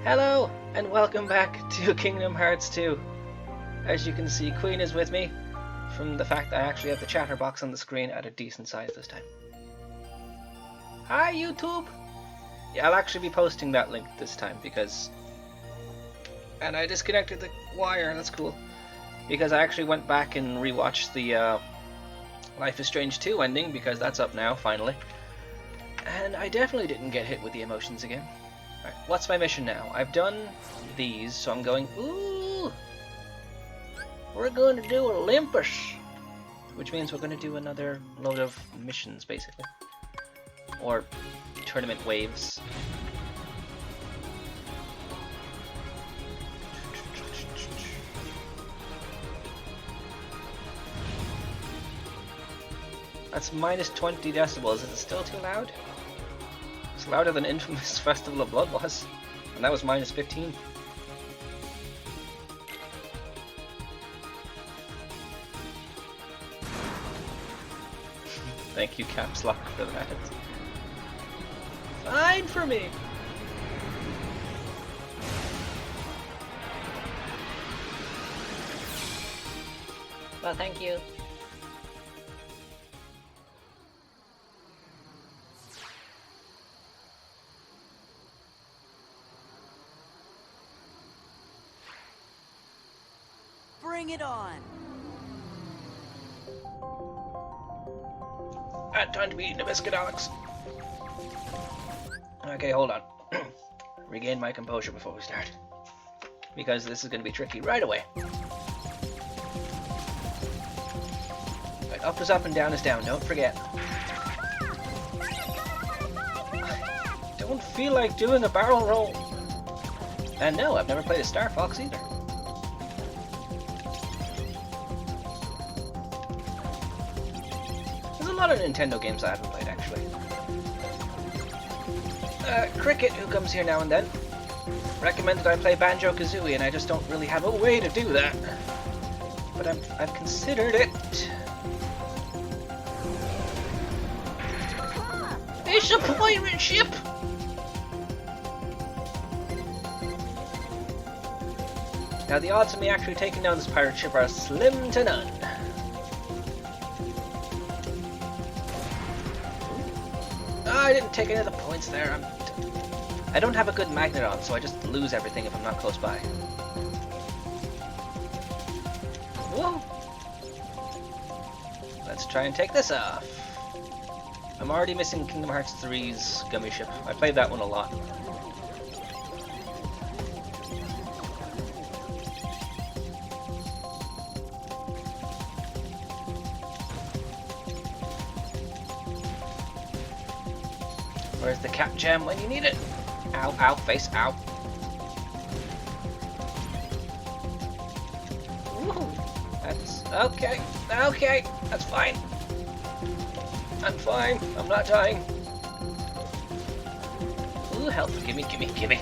Hello, and welcome back to Kingdom Hearts 2. As you can see, Queen is with me, from the fact that I actually have the chatterbox on the screen at a decent size this time. Hi, YouTube! Yeah, I'll actually be posting that link this time, because... And I disconnected the wire, that's cool. Because I actually went back and rewatched the Life is Strange 2 ending, because that's up now, finally. And I definitely didn't get hit with the emotions again. Right, what's my mission now? I've done these, so I'm going, ooh! We're going to do Olympus! Which means we're going to do another load of missions, basically. Or tournament waves. That's minus 20 decibels. Is it still too loud? It's louder than Infamous Festival of Blood was. And that was minus 15. Thank you, Caps Lock, for that. Fine for me! Well, thank you. Bring it on! Time to be eating a biscuit, Alex. Okay, hold on. Regain my composure before we start. Because this is going to be tricky right away. Right, up is up and down is down, don't forget. Don't feel like doing a barrel roll. And no, I've never played a Star Fox either. There's a lot of Nintendo games I haven't played, actually. Cricket, who comes here now and then, recommended I play Banjo-Kazooie, and I just don't really have a way to do that. But I've considered it. It's a pirate ship! Now the odds of me actually taking down this pirate ship are slim to none. I didn't take any of the points there. I don't have a good magnet on, so I just lose everything if I'm not close by. Whoa! Let's try and take this off. I'm already missing Kingdom Hearts 3's Gummy Ship. I played that one a lot. Where's the cap gem when you need it? Ow, ow, face, ow. Woo! That's okay, okay, that's fine. I'm fine, I'm not dying. Ooh, health, gimme, gimme, gimme.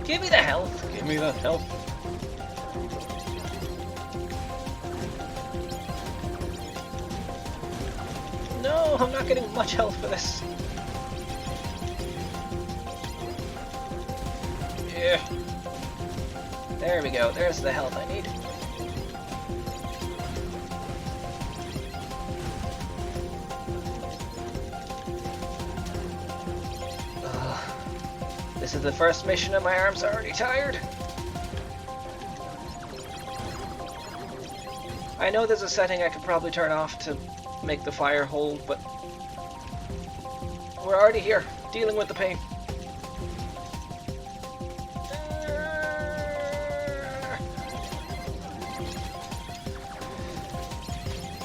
Gimme the health, gimme the health. No, I'm not getting much health for this. Yeah. There we go, there's the health I need. This is the first mission and my arms are already tired. I know there's a setting I could probably turn off to make the fire hold, but we're already here, dealing with the pain.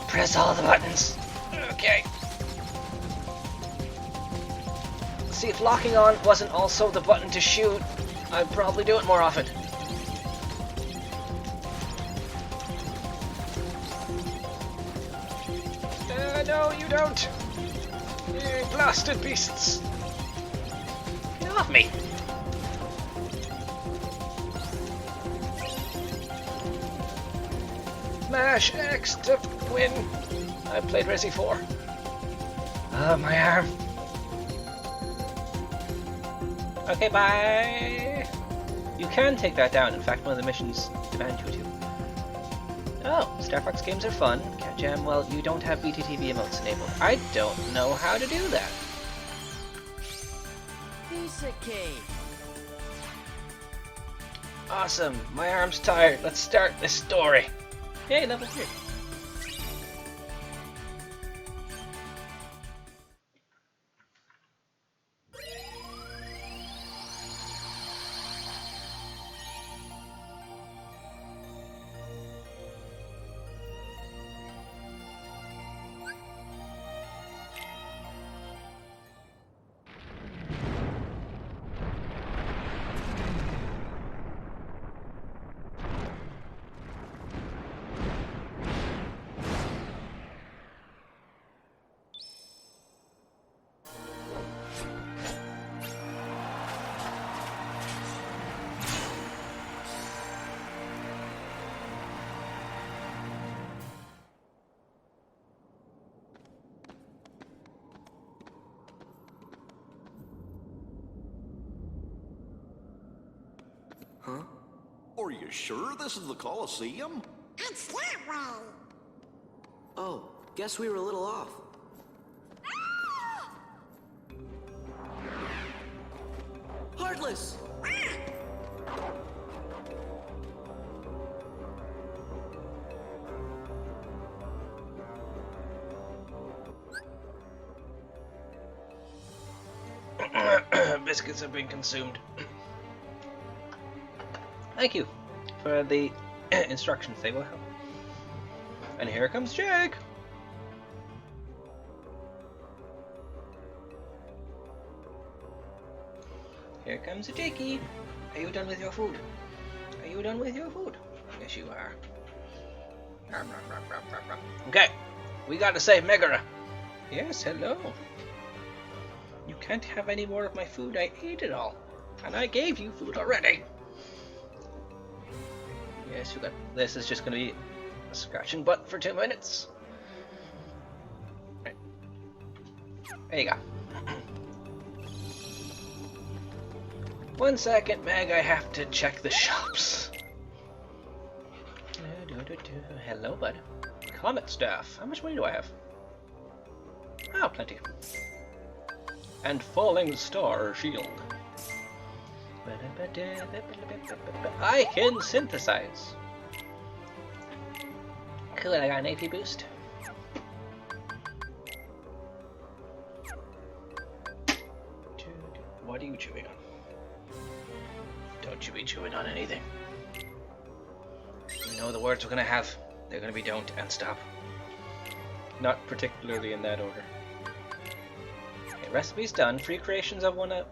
Press all the buttons. Okay. See, if locking on wasn't also the button to shoot, I'd probably do it more often. No, you don't. You blasted beasts. Get off me. Mash X to win. I played Resi 4. My arm. Okay, bye. You can take that down. In fact, one of the missions demand you to. Oh, Star Fox games are fun. Cat Jam, well, you don't have BTTV emotes enabled. I don't know how to do that. Piece of cake. Awesome. My arm's tired. Let's start this story. Yay, level 3. Huh? Are you sure this is the Colosseum? It's that way. Oh, guess we were a little off. Heartless! Biscuits have been consumed. Thank you for the instructions, they will help. And here comes Jake! Here comes Jakey. Are you done with your food? Are you done with your food? Yes, you are. Okay, we gotta save Megara. Yes, hello. You can't have any more of my food. I ate it all. And I gave you food already. Yes, you got. This is just gonna be a scratching butt for 2 minutes. Right. There you go. 1 second, Meg. I have to check the shops. Hello, bud. Comet staff. How much money do I have? Oh, plenty. And falling star shield. I can synthesize. Cool, I got an AP boost. What are you chewing on? Don't you be chewing on anything. You know the words we're gonna have. They're gonna be don't and stop. Not particularly in that order. Okay, recipes done. Free creations I've won out.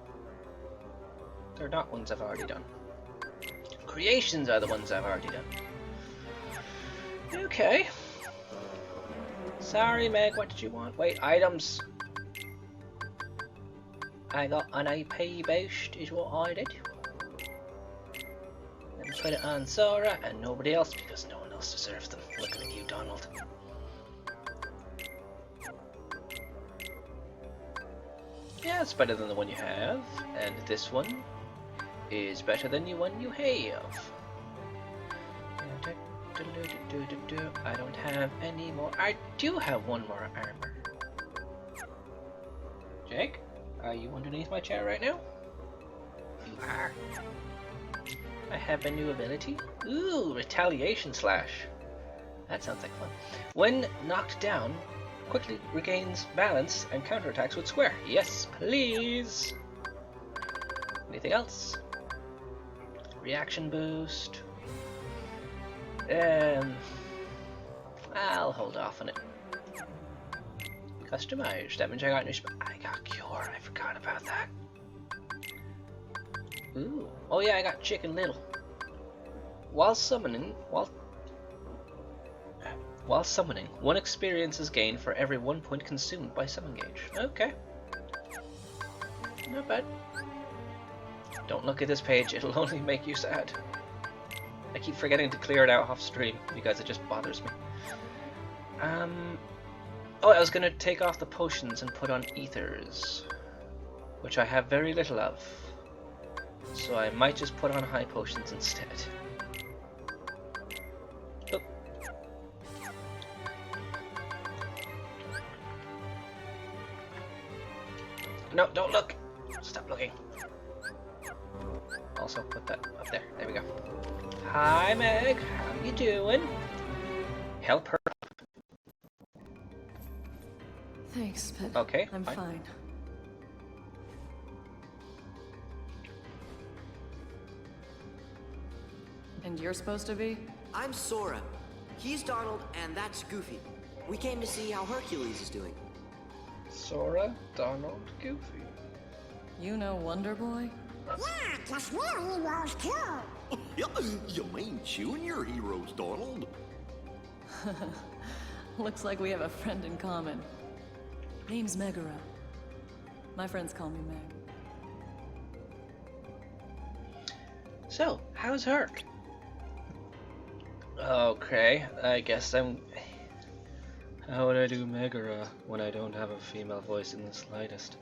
They're not ones I've already done. Creations are the ones I've already done. Okay. Sorry, Meg, what did you want? Wait, items. I got an AP boost, is what I did. Let me put it on Sora and nobody else because no one else deserves them. Looking at you, Donald. Yeah, it's better than the one you have, and this one is better than the one you have. I don't have any more. I do have one more armor. Jake, are you underneath my chair right now? You are. I have a new ability. Ooh, retaliation slash. That sounds like fun. When knocked down, quickly regains balance and counterattacks with square. Yes, please. Anything else? Reaction boost. I'll hold off on it. Customize. That means I got new. I got cure. I forgot about that. Ooh. Oh yeah, I got Chicken Little. While summoning, one experience is gained for every 1 point consumed by summon gauge. Okay. Not bad. Don't look at this page, it'll only make you sad. I keep forgetting to clear it out off stream because it just bothers me. Oh, I was gonna take off the potions and put on ethers, which I have very little of. So I might just put on high potions instead. Oh. No, don't look! Stop looking. Also put that up there. There we go. Hi Meg, how you doing? Help her. Thanks, but Okay, I'm fine. And you're supposed to be? I'm Sora. He's Donald, and that's Goofy. We came to see how Hercules is doing. Sora, Donald, Goofy. You know Wonder Boy? Yeah, 'cause we're heroes too. You mean junior heroes, Donald? Looks like we have a friend in common. Name's Megara. My friends call me Meg. So, how's Herc? Okay, I guess I'm... How would I do Megara when I don't have a female voice in the slightest?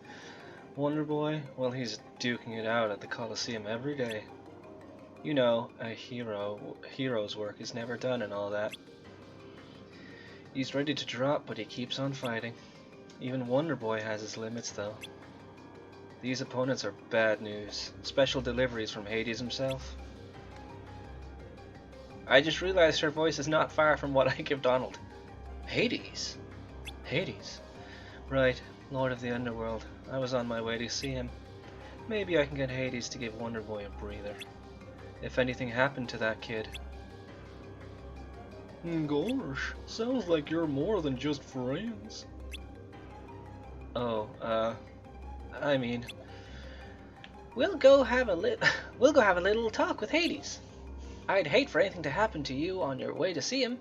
Wonder Boy? Well, he's duking it out at the Colosseum every day. You know, a hero's work is never done and all that. He's ready to drop, but he keeps on fighting. Even Wonder Boy has his limits, though. These opponents are bad news. Special deliveries from Hades himself. I just realized her voice is not far from what I give Donald. Hades? Hades? Right, Lord of the Underworld. I was on my way to see him. Maybe I can get Hades to give Wonder Boy a breather. If anything happened to that kid. Gosh, sounds like you're more than just friends. Oh, I mean, we'll go have a little talk with Hades. I'd hate for anything to happen to you on your way to see him.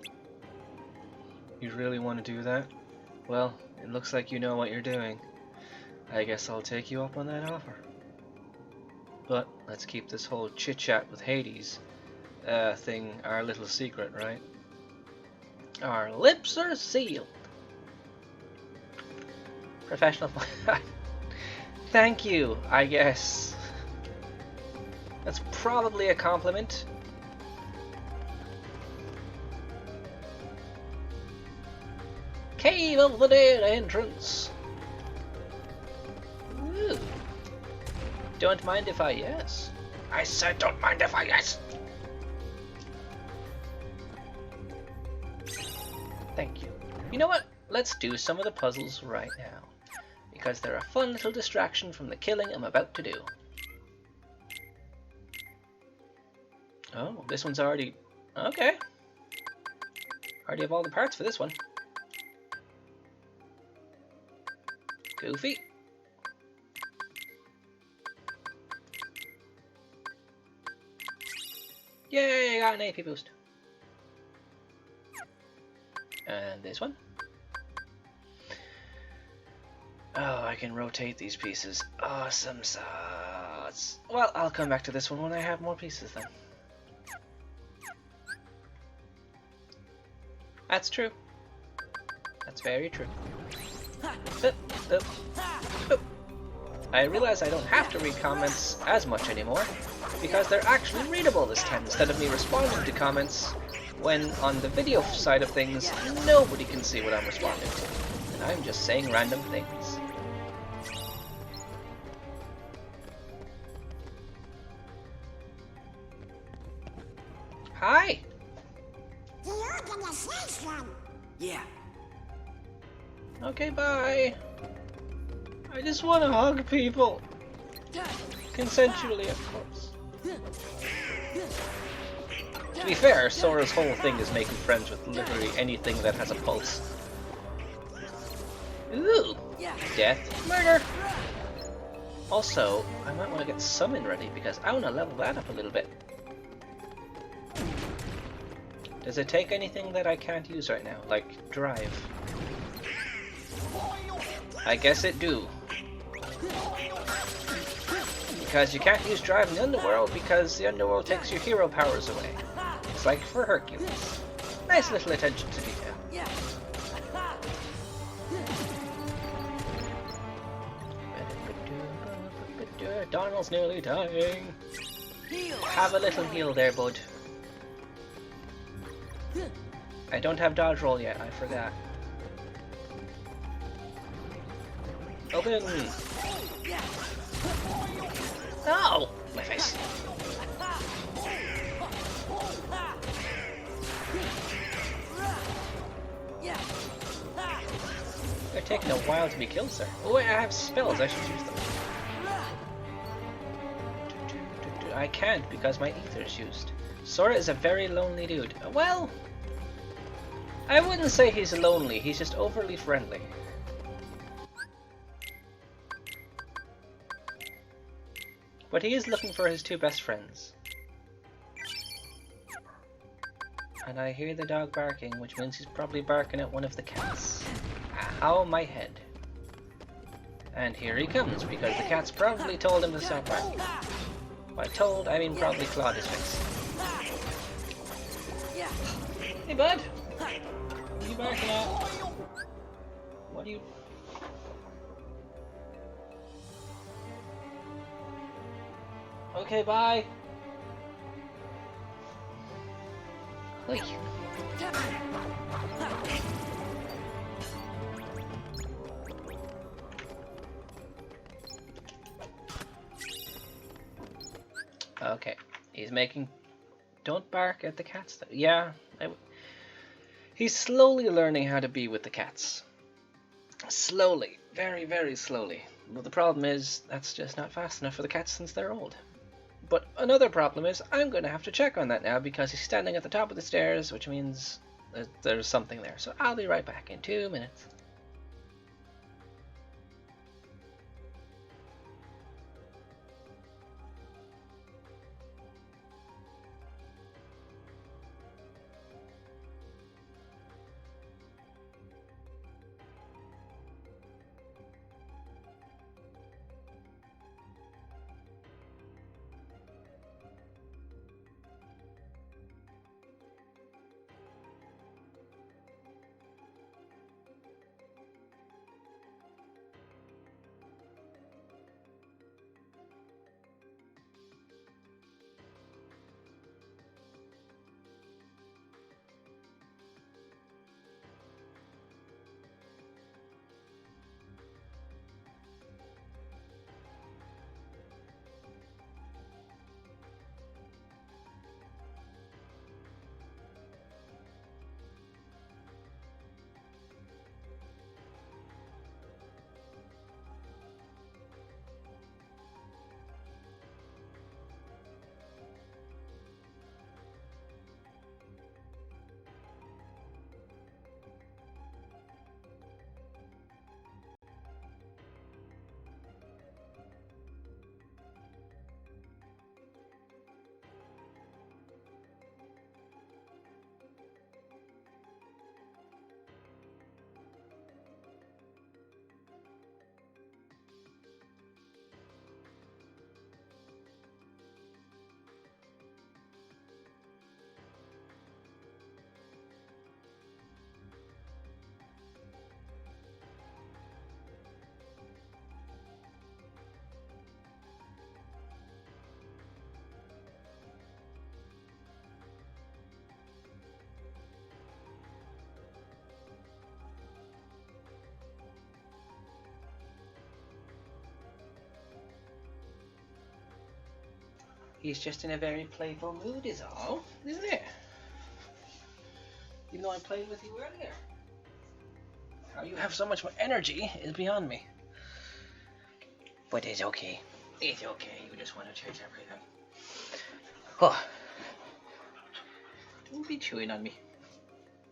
You really want to do that? Well, it looks like you know what you're doing. I guess I'll take you up on that offer. But let's keep this whole chit-chat with Hades thing our little secret, right? Our lips are sealed. Professional. Thank you, I guess. That's probably a compliment. Cave of the Dead entrance. Ooh. Don't mind if I yes. I said don't mind if I yes. Thank you. You know what? Let's do some of the puzzles right now, because they're a fun little distraction from the killing I'm about to do. Oh, this one's already... Okay. Already have all the parts for this one. Goofy. Yay, I got an AP boost. And this one. Oh, I can rotate these pieces. Awesome sauce. Well, I'll come back to this one when I have more pieces then. That's true. That's very true. I realize I don't have to read comments as much anymore, because they're actually readable this time, instead of me responding to comments when on the video side of things nobody can see what I'm responding to, and I'm just saying random things. Hi! You opened the system. Yeah. Okay, bye. I just want to hug people. Consensually, of course. To be fair, Sora's whole thing is making friends with literally anything that has a pulse. Ooh! Death, murder! Also, I might want to get summon ready because I want to level that up a little bit. Does it take anything that I can't use right now, like drive? I guess it do. Because you can't use drive in the underworld because the underworld takes your hero powers away. It's like for Hercules. Nice little attention to detail. Donald's nearly dying. Have a little heal there, bud. I don't have dodge roll yet, I forgot. Open! No! My face. They're taking a while to be killed, sir. Oh wait, I have spells, I should use them. I can't because my ether's used. Sora is a very lonely dude. Well, I wouldn't say he's lonely, he's just overly friendly. But he is looking for his two best friends. And I hear the dog barking, which means he's probably barking at one of the cats. Ow, my head. And here he comes, because the cats probably told him to stop barking. By told, I mean probably clawed his face. Hey bud! What are you barking at? What are you... Okay, bye! Oi. Okay, he's making... Don't bark at the cats. Yeah, he's slowly learning how to be with the cats. Slowly. Very, very slowly. But the problem is, that's just not fast enough for the cats since they're old. But another problem is, I'm going to have to check on that now because he's standing at the top of the stairs, which means there's something there. So I'll be right back in 2 minutes. He's just in a very playful mood is all, isn't it? Even though I played with you earlier. How you have so much more energy is beyond me. But it's okay. It's okay. You just want to chase everything. Oh. Don't be chewing on me.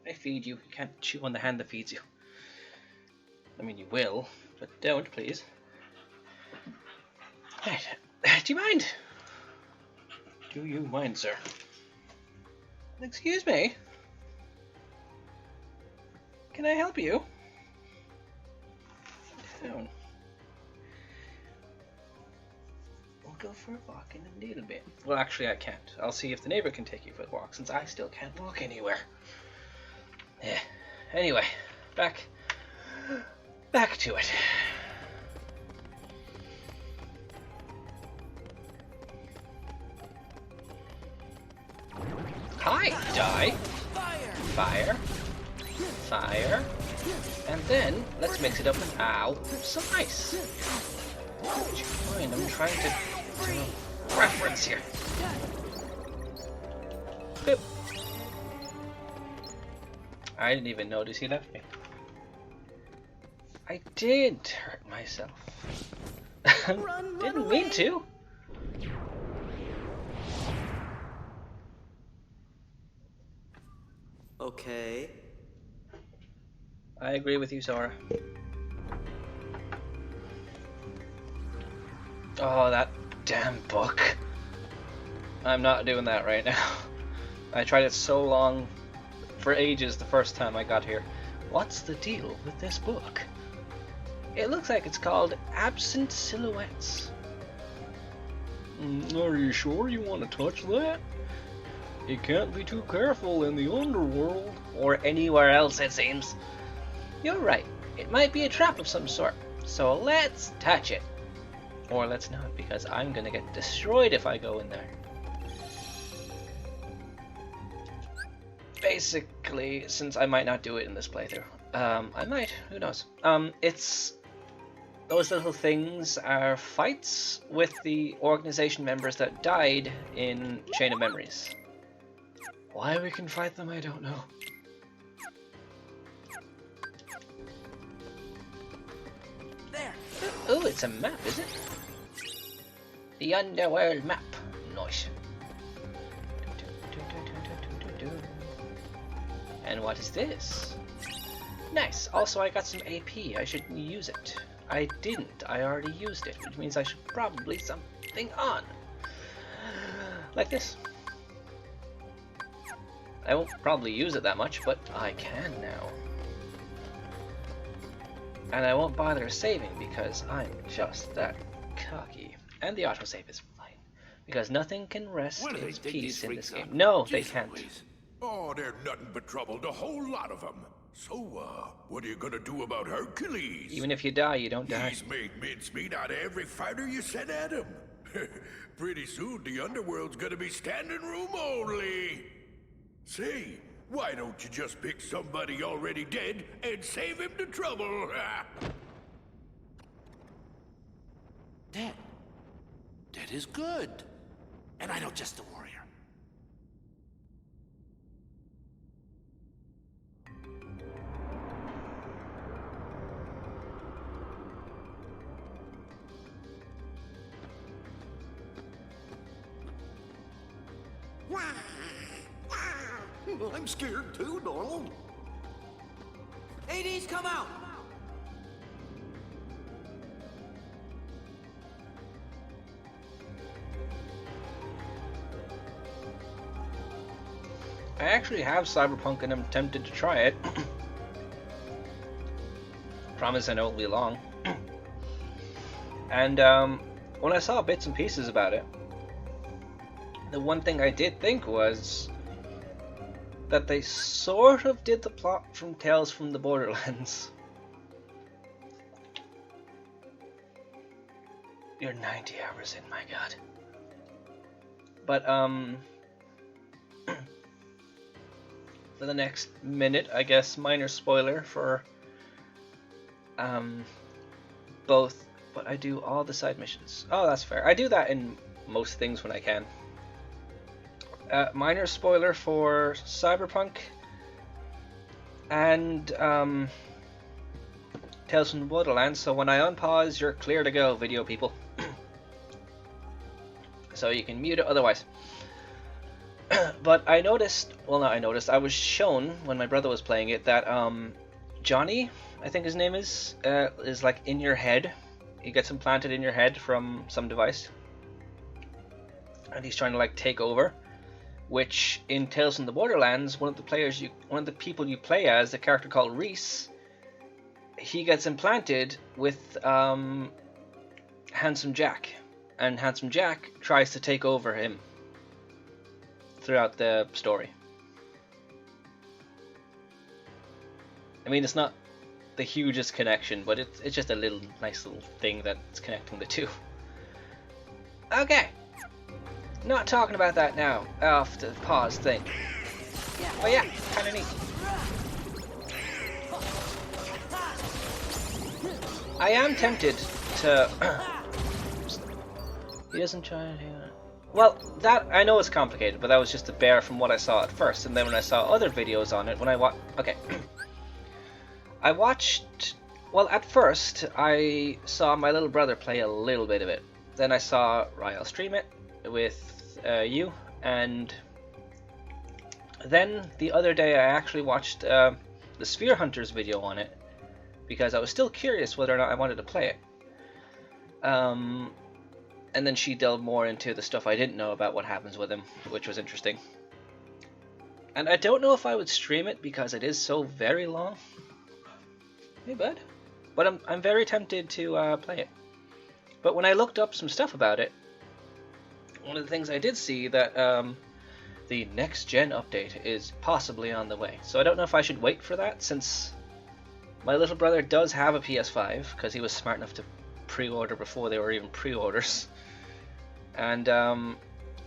I feed you. You can't chew on the hand that feeds you. I mean, you will, but don't, please. Right. Do you mind? Do you mind, sir? Excuse me? Can I help you? Sit down. We'll go for a walk in a little bit. Well, actually, I can't. I'll see if the neighbor can take you for a walk, since I still can't walk anywhere. Yeah. Anyway, back to it. Okay, die. Fire. Fire. And then, let's mix it up with, ow, some ice. Would you mind? I'm trying to do a reference here. Boop. I didn't even notice he left me. I did hurt myself. Didn't mean to. Okay. I agree with you, Sora. Oh, that damn book. I'm not doing that right now. I tried it so long, for ages the first time I got here. What's the deal with this book? It looks like it's called Absent Silhouettes. Are you sure you want to touch that? You can't be too careful in the underworld. Or anywhere else, it seems. You're right. It might be a trap of some sort. So let's touch it. Or let's not, because I'm gonna get destroyed if I go in there. Basically, since I might not do it in this playthrough, I might, who knows. It's those little things are fights with the organization members that died in Chain of Memories. Why we can fight them, I don't know. There. Oh, it's a map, is it? The Underworld map. Nice. And what is this? Nice. Also, I got some AP. I should use it. I didn't. I already used it, which means I should probably something on. Like this. I won't probably use it that much, but I can now. And I won't bother saving because I'm just that cocky. And the autosave is fine. Because nothing can rest its peace in this game. No, they can't. Oh, they're nothing but trouble, the whole lot of them. So, what are you gonna do about Hercules? Even if you die, you don't die. He's made mincemeat out of every fighter you sent at him. Pretty soon, the underworld's gonna be standing room only. Say, why don't you just pick somebody already dead and save him the trouble? Dead. Dead is good. And I know just the warrior. I'm scared too, Donald. HYDRA'S, come out! I actually have Cyberpunk and I'm tempted to try it. Promise I know it'll be long. And when I saw bits and pieces about it, the one thing I did think was that they sort of did the plot from Tales from the Borderlands. You're 90 hours in, my god. But for the next minute, I guess, minor spoiler for both, but I do all the side missions. Oh, that's fair. I do that in most things when I can. Minor spoiler for Cyberpunk and Tales from the Borderlands, so when I unpause, you're clear to go, video people. So you can mute it otherwise. But I noticed, well not I noticed, I was shown when my brother was playing it that Johnny, I think his name is like in your head. He gets implanted in your head from some device. And he's trying to like take over. Which in Tales from the Borderlands, one of the people you play as, the character called Reese, he gets implanted with Handsome Jack, and Handsome Jack tries to take over him throughout the story. I mean, it's not the hugest connection, but it's just a nice little thing that's connecting the two. Okay. Not talking about that now. Off the pause thing. Oh yeah, kind of neat. I am tempted to... He doesn't try to... Well, that, I know it's complicated, but that was just a bear from what I saw at first, and then when I saw other videos on it, when I okay. I watched... Well, at first, I saw my little brother play a little bit of it. Then I saw Ryle stream it with you, and then the other day I actually watched the Sphere Hunters video on it, because I was still curious whether or not I wanted to play it. And then she delved more into the stuff I didn't know about what happens with him, which was interesting. And I don't know if I would stream it because it is so very long. Hey bud. But I'm very tempted to play it. But when I looked up some stuff about it, one of the things I did see that the next gen update is possibly on the way. So I don't know if I should wait for that, since my little brother does have a PS5 because he was smart enough to pre-order before they were even pre-orders. And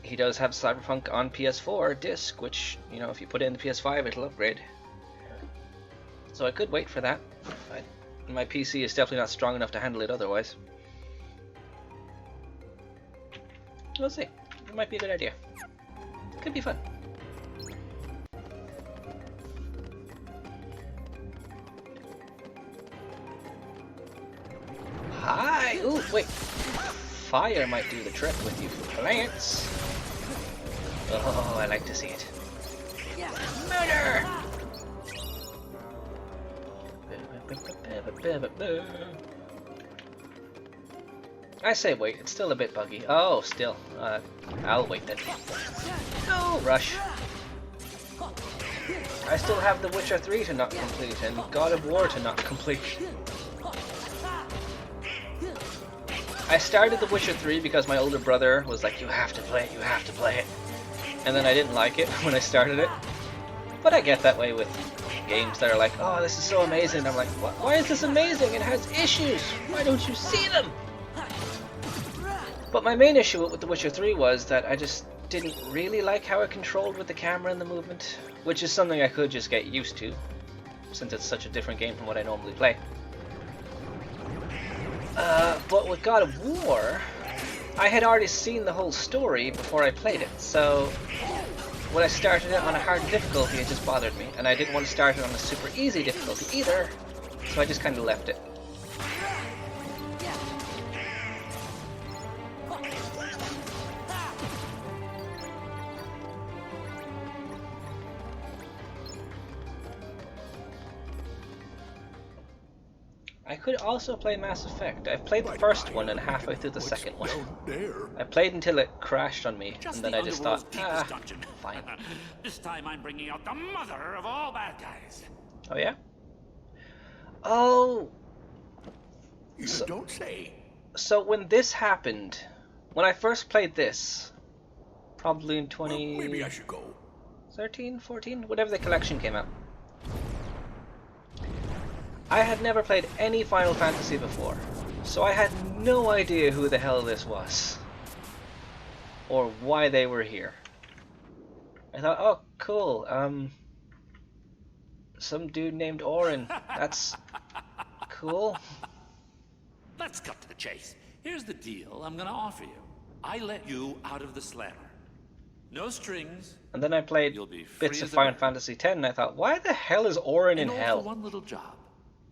he does have Cyberpunk on PS4 disc, which, you know, if you put it in the PS5 it'll upgrade. So I could wait for that. My PC is definitely not strong enough to handle it otherwise. We'll see. It might be a good idea. Could be fun. Hi! Ooh, wait. Fire might do the trick with you plants. Oh, I like to see it. Murder! I say wait, it's still a bit buggy. Oh, still. I'll wait then. No rush. I still have The Witcher 3 to not complete and God of War to not complete. I started The Witcher 3 because my older brother was like, you have to play it, you have to play it. And then I didn't like it when I started it. But I get that way with games that are like, oh, this is so amazing. I'm like, why is this amazing? It has issues. Why don't you see them? But my main issue with The Witcher 3 was that I just didn't really like how it controlled with the camera and the movement, which is something I could just get used to, since it's such a different game from what I normally play. But with God of War, I had already seen the whole story before I played it, so when I started it on a hard difficulty, it just bothered me, and I didn't want to start it on a super easy difficulty either, so I just kind of left it. I could also play Mass Effect. I've played the first one and halfway through the second one. I played until it crashed on me, and then I just thought, fine. This time I'm bringing out the mother of all bad guys. Oh yeah? Oh! You don't say. So when this happened, when I first played this, probably in Well, maybe I should go. 13, 14, whatever the collection came out. I had never played any Final Fantasy before, so I had no idea who the hell this was, or why they were here. I thought, oh, cool, some dude named Orin, that's cool. Let's cut to the chase. Here's the deal I'm gonna offer you. I let you out of the slammer. No strings. And then I played bits of Final Fantasy X, and I thought, why the hell is Orin in hell? For one little job.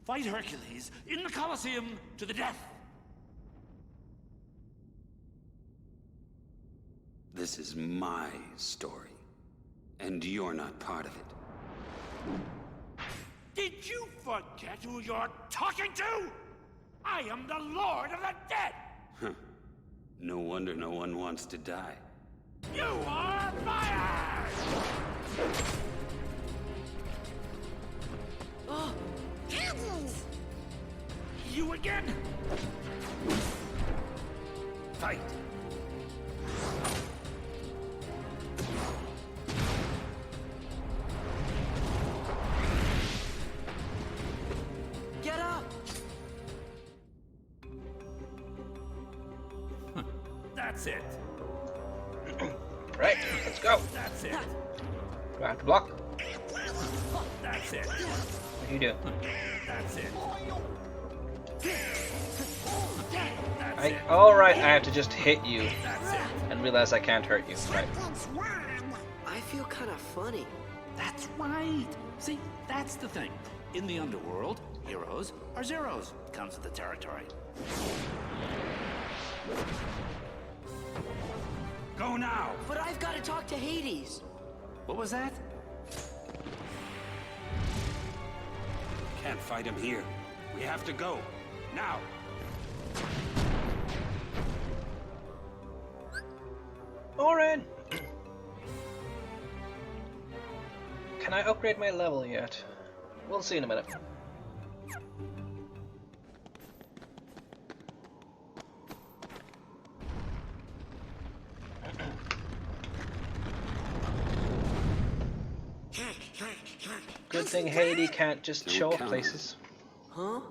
Fight Hercules in the Colosseum to the death. This is my story, and you're not part of it. Did you forget who you're talking to? I am the Lord of the Dead! Huh. No wonder no one wants to die. You are fired! Caddies! You again? Fight! Get up! That's it. Right, let's go. That's it. Do I have to block? That's it. What do you do? That's it. Alright, I have to just hit you and realize I can't hurt you. Right. I feel kind of funny. That's right. See, that's the thing. In the underworld, heroes are zeros. Comes with the territory. Go now. But I've got to talk to Hades. What was that? Can't fight him here. We have to go. Now. Oren! Can I upgrade my level yet? We'll see in a minute. Good thing Hades can't just show up places. Huh?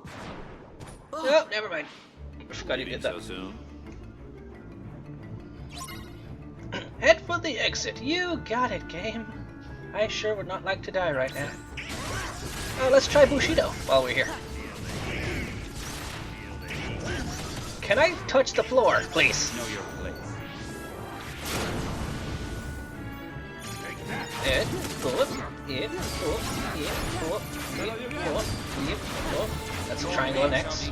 Oh, never mind. I forgot you did that. So soon? Head for the exit. You got it, game. I sure would not like to die right now. Let's try Bushido while we're here. Can I touch the floor, please? Know your place. It, up, it, up, it, up. That's a triangle and X.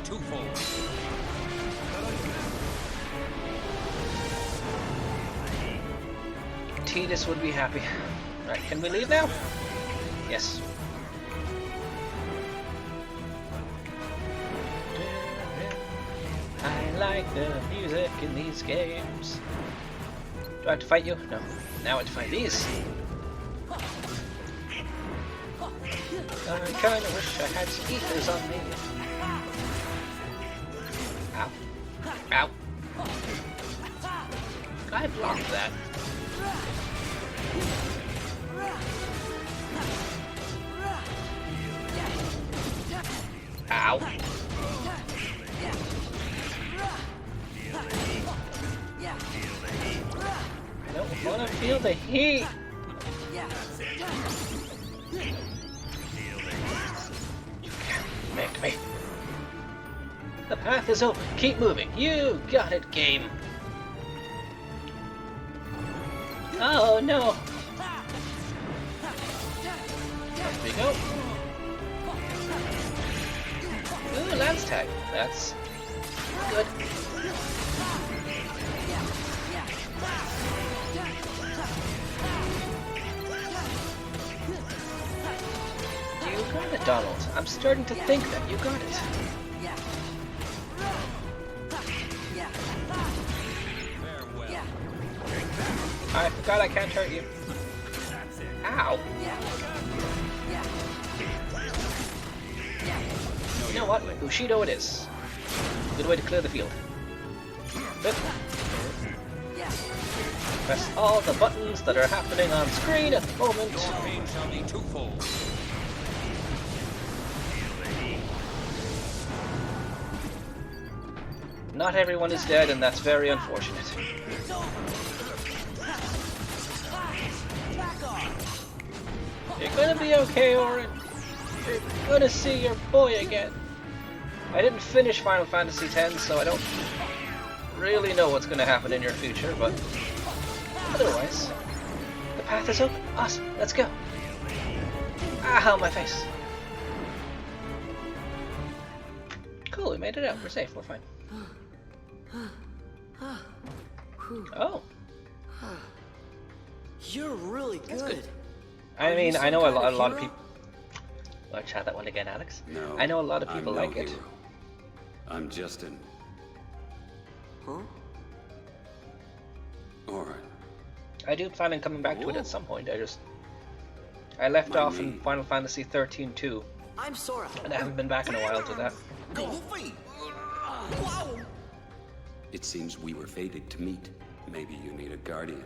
Tidus would be happy. Right, can we leave now? Yes. I like the music in these games. Do I have to fight you? No. Now I have to fight these. I kinda wish I had speakers on me. Ow. Ow. I blocked that. Ow. I don't want to feel the heat. You can't make me. The path is open. Keep moving. You got it, game. Oh no. There we go. Ooh, lance tag. That's good. You got it, Donald. I'm starting to think that you got it. I forgot I can't hurt you. Ow. You know what? Bushido it is. Good way to clear the field. Good. Press all the buttons that are happening on screen at the moment. Pain shall be twofold. Not everyone is dead, and that's very unfortunate. You're gonna be okay, Orin. You're gonna see your boy again. I didn't finish Final Fantasy X, so I don't really know what's gonna happen in your future, but otherwise, the path is open. Awesome, let's go. Ow, my face. Cool, we made it out. We're safe. We're fine. Oh. You're really That's good. good. I mean, I know a lot of people. Let's try that one again, Alex. No, I know a lot of people I'm no like it. hero. I'm just an... Huh? Alright. I do plan on coming back to it at some point. I left My off in name. Final Fantasy 13-2, I'm Sora. and I haven't been back in a while to that. Goofy! Wow! It seems we were fated to meet. Maybe you need a guardian.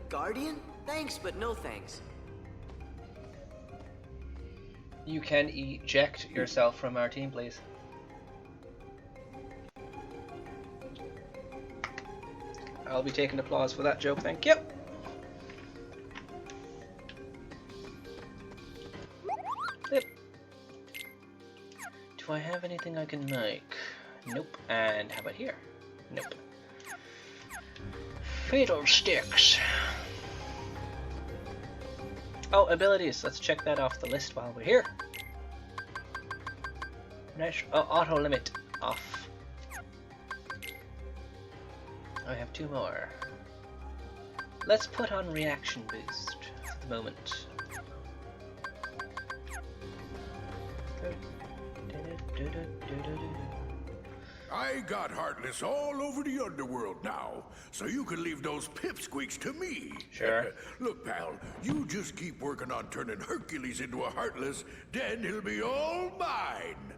Guardian? Thanks, but no thanks. You can eject yourself from our team, please. I'll be taking applause for that joke, thank you. Do I have anything I can make? Nope. And how about here? Nope. Fiddlesticks. Oh, abilities. Let's check that off the list while we're here. Auto limit off. I have 2 more. Let's put on reaction boost for the moment. I got Heartless all over the underworld now, so you can leave those pipsqueaks to me. Sure. Look, pal, you just keep working on turning Hercules into a Heartless, then he'll be all mine.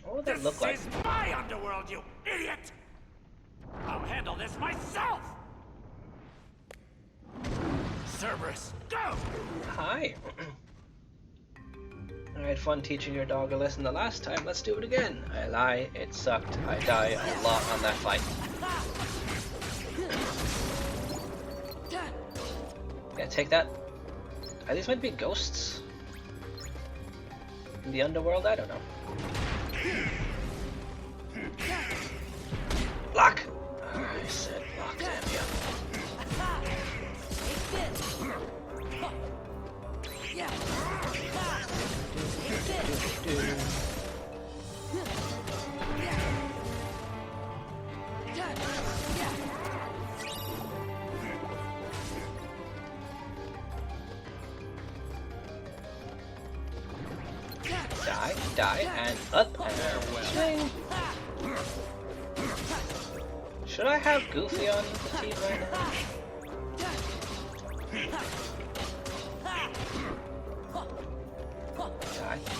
What would that look like? This is my underworld, you idiot! I'll handle this myself! Cerberus, go! Hi. I had fun teaching your dog a lesson the last time. Let's do it again. I lie, it sucked. I die a lot on that fight. Yeah, take that. Are these meant to be ghosts? In the underworld? I don't know. Block! I said block, damn you. Die, and up, and swing. Should I have Goofy on the team right now?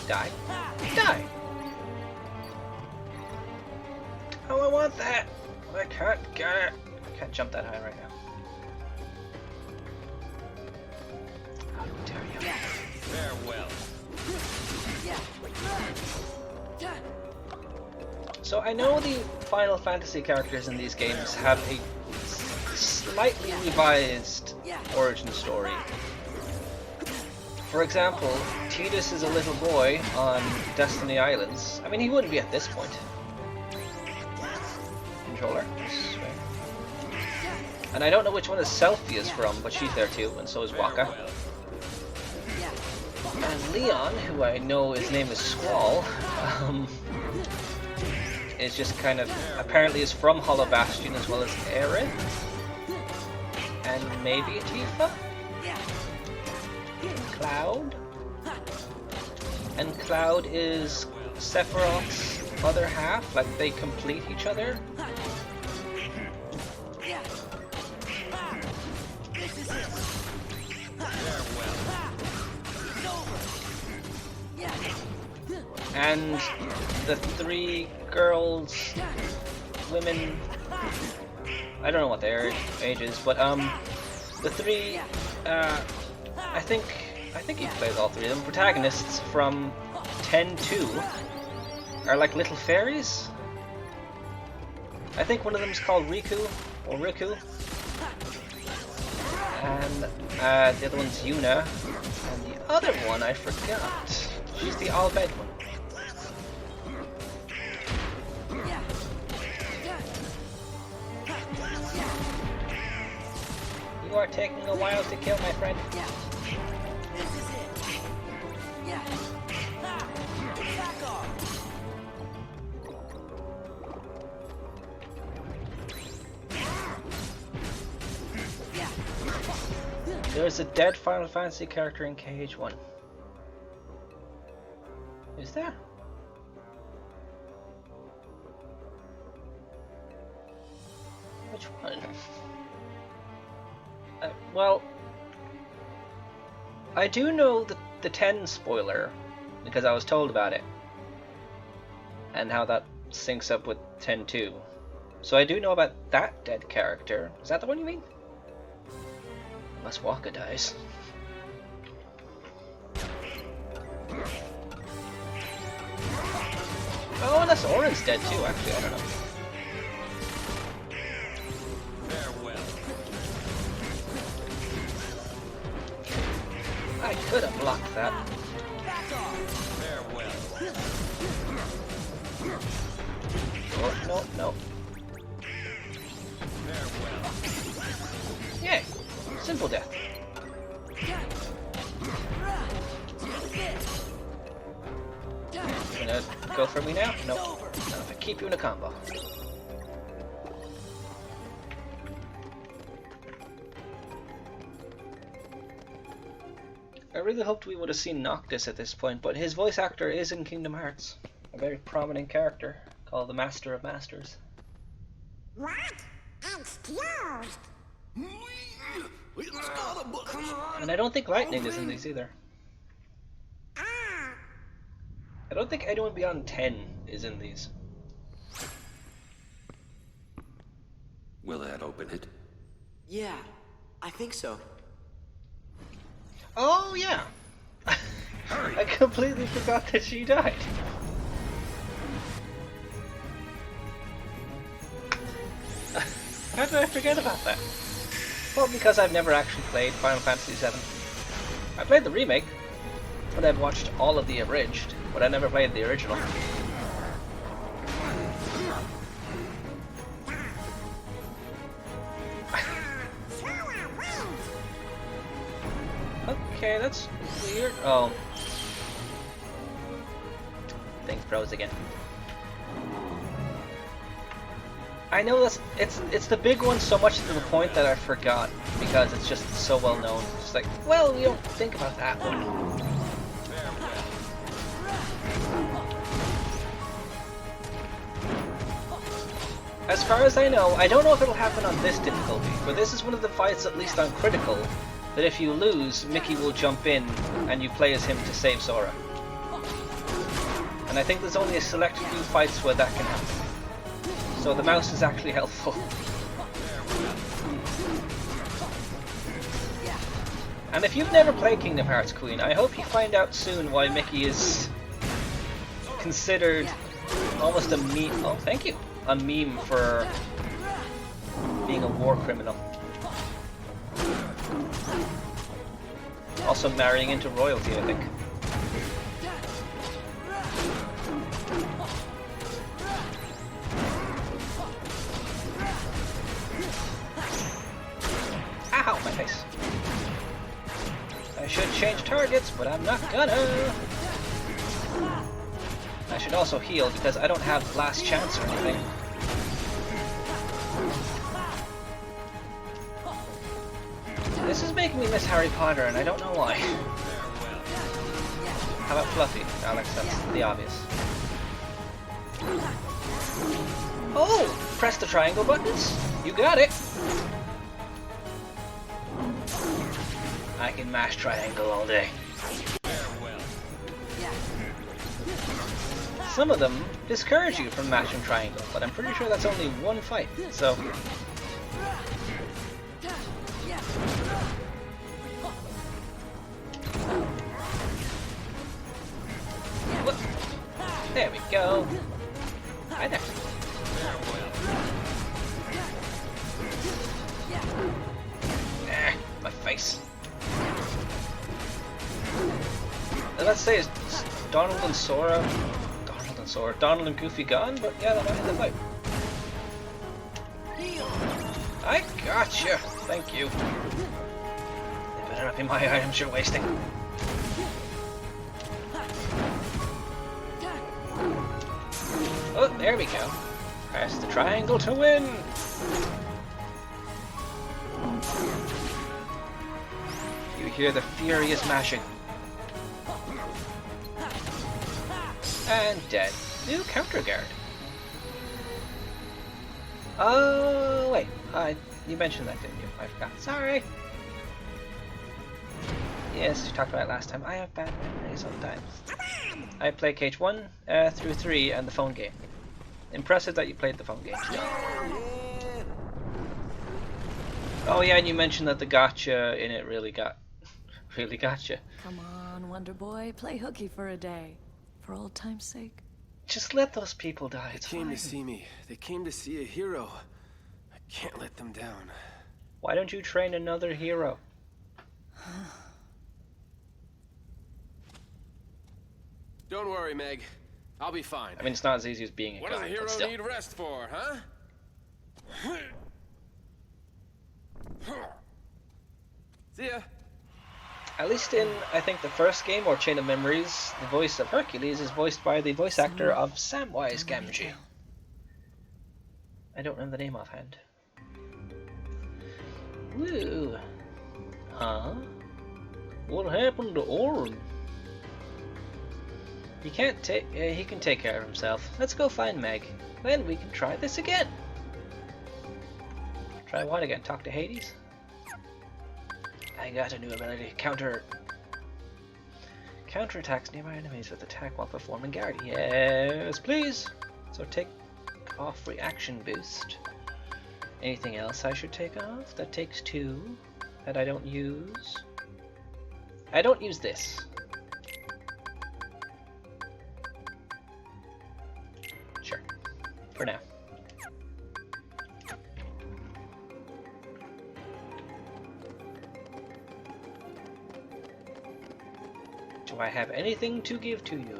Die. Oh, I want that. I can't get it. I can't jump that high right now. How dare you? Farewell. So I know the Final Fantasy characters in these games have a slightly revised origin story. For example, Tidus is a little boy on Destiny Islands. I mean, he wouldn't be at this point. Controller. And I don't know which one is Selphie is from, but she's there too, and so is Waka. And Leon, who I know his name is Squall, is just kind of, apparently is from Hollow Bastion as well as Aerith. And maybe Tifa? Cloud? And Cloud is Sephiroth's other half, like they complete each other. And the 3 girls, women, I don't know what their age is, but the 3, I think he plays all 3 of them. Protagonists from 10-2 are like little fairies. I think one of them is called Riku or Riku, and the other one's Yuna, and the other one I forgot. She's the All-Bed one. You are taking a while to kill, my friend. This is it. Yeah. Back off. There's a dead Final Fantasy character in KH1. Is there? Which one? Well, I do know the 10 spoiler because I was told about it and how that syncs up with 10-2. So I do know about that dead character. Is that the one you mean? Unless Waka dies. Oh, unless Auron's dead too, actually, I don't know. Farewell. I could have blocked that. Farewell. Oh, no, no. Yay! Simple death. Gonna go for me now? No. Not if I keep you in a combo. I really hoped we would have seen Noctis at this point, but his voice actor is in Kingdom Hearts. A very prominent character called the Master of Masters. What? Excused. Come on! And I don't think Lightning is in these either. Ah, I don't think anyone beyond 10 is in these. Will that open it? Yeah, I think so. Oh yeah! I completely forgot that she died. How did I forget about that? Well, because I've never actually played Final Fantasy VII. I played the remake, and I've watched all of the abridged, but I never played the original. Okay, that's weird. Oh. Things froze again. I know it's the big one so much to the point that I forgot because it's just so well known. It's just like, well, we don't think about that one. As far as I know, I don't know if it'll happen on this difficulty, but this is one of the fights, at least on critical, that if you lose, Mickey will jump in and you play as him to save Sora. And I think there's only a select few fights where that can happen. So the mouse is actually helpful. And if you've never played Kingdom Hearts, Queen, I hope you find out soon why Mickey is considered almost a meme. Oh, thank you. A meme for being a war criminal. Also marrying into royalty, I think. Ow, my face. I should change targets, but I'm not gonna. I should also heal because I don't have last chance or anything. This is making me miss Harry Potter, and I don't know why. How about Fluffy? Alex, that's the obvious. Oh! Press the triangle buttons. You got it. I can mash triangle all day. Some of them discourage you from mashing triangle, but I'm pretty sure that's only one fight, so... Whoop. There we go. Hi there. My face. Let's say it's Donald and Sora. Donald and Goofy gone, but yeah, they're not in the fight. I gotcha! Thank you. They better not be my items you're wasting. Oh, there we go. Press the triangle to win! You hear the furious mashing. And dead. New counter guard. Oh, wait. You mentioned that, didn't you? I forgot. Sorry. Yes, you talked about it last time. I have bad memory sometimes. I played KH1 through 3 and the phone game. Impressive that you played the phone game. Oh yeah, and you mentioned that the gotcha in it really got you. Come on, Wonder Boy, play hooky for a day. For old time's sake. Just let those people die. It's They came fine. to see me. They came to see a hero. I can't let them down. Why don't you train another hero? Don't worry, Meg. I'll be fine. I mean, it's not as easy as being a What god, does a but hero still. need rest for, huh? See ya. At least in, I think, the first game, or Chain of Memories, the voice of Hercules is voiced by the voice actor of Samwise Gamgee. I don't know the name offhand. Woo! Huh? What happened to Orin? He can't take. He can take care of himself. Let's go find Meg. Then we can try this again. Try what again? Talk to Hades? I got a new ability. Counterattacks nearby enemies with attack while performing guard. Yes, please. So take off reaction boost. Anything else I should take off? That takes 2 that I don't use. I don't use this. Sure. For now. Do I have anything to give to you?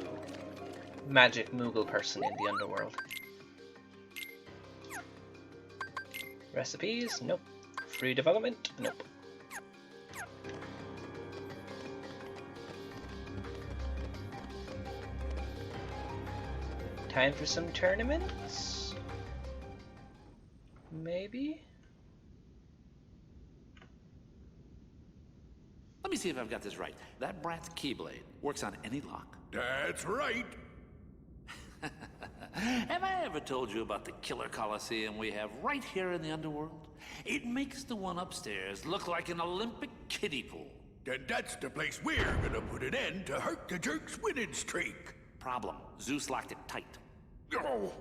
Magic Moogle person in the underworld. Recipes? Nope. Free development? Nope. Time for some tournaments? Maybe? Let me see if I've got this right. That brat's Keyblade works on any lock. That's right. Have I ever told you about the killer coliseum we have right here in the underworld? It makes the one upstairs look like an Olympic kiddie pool. And that's the place we're gonna put an end to Herc the Jerk's winning streak. Problem, Zeus locked it tight. Oh.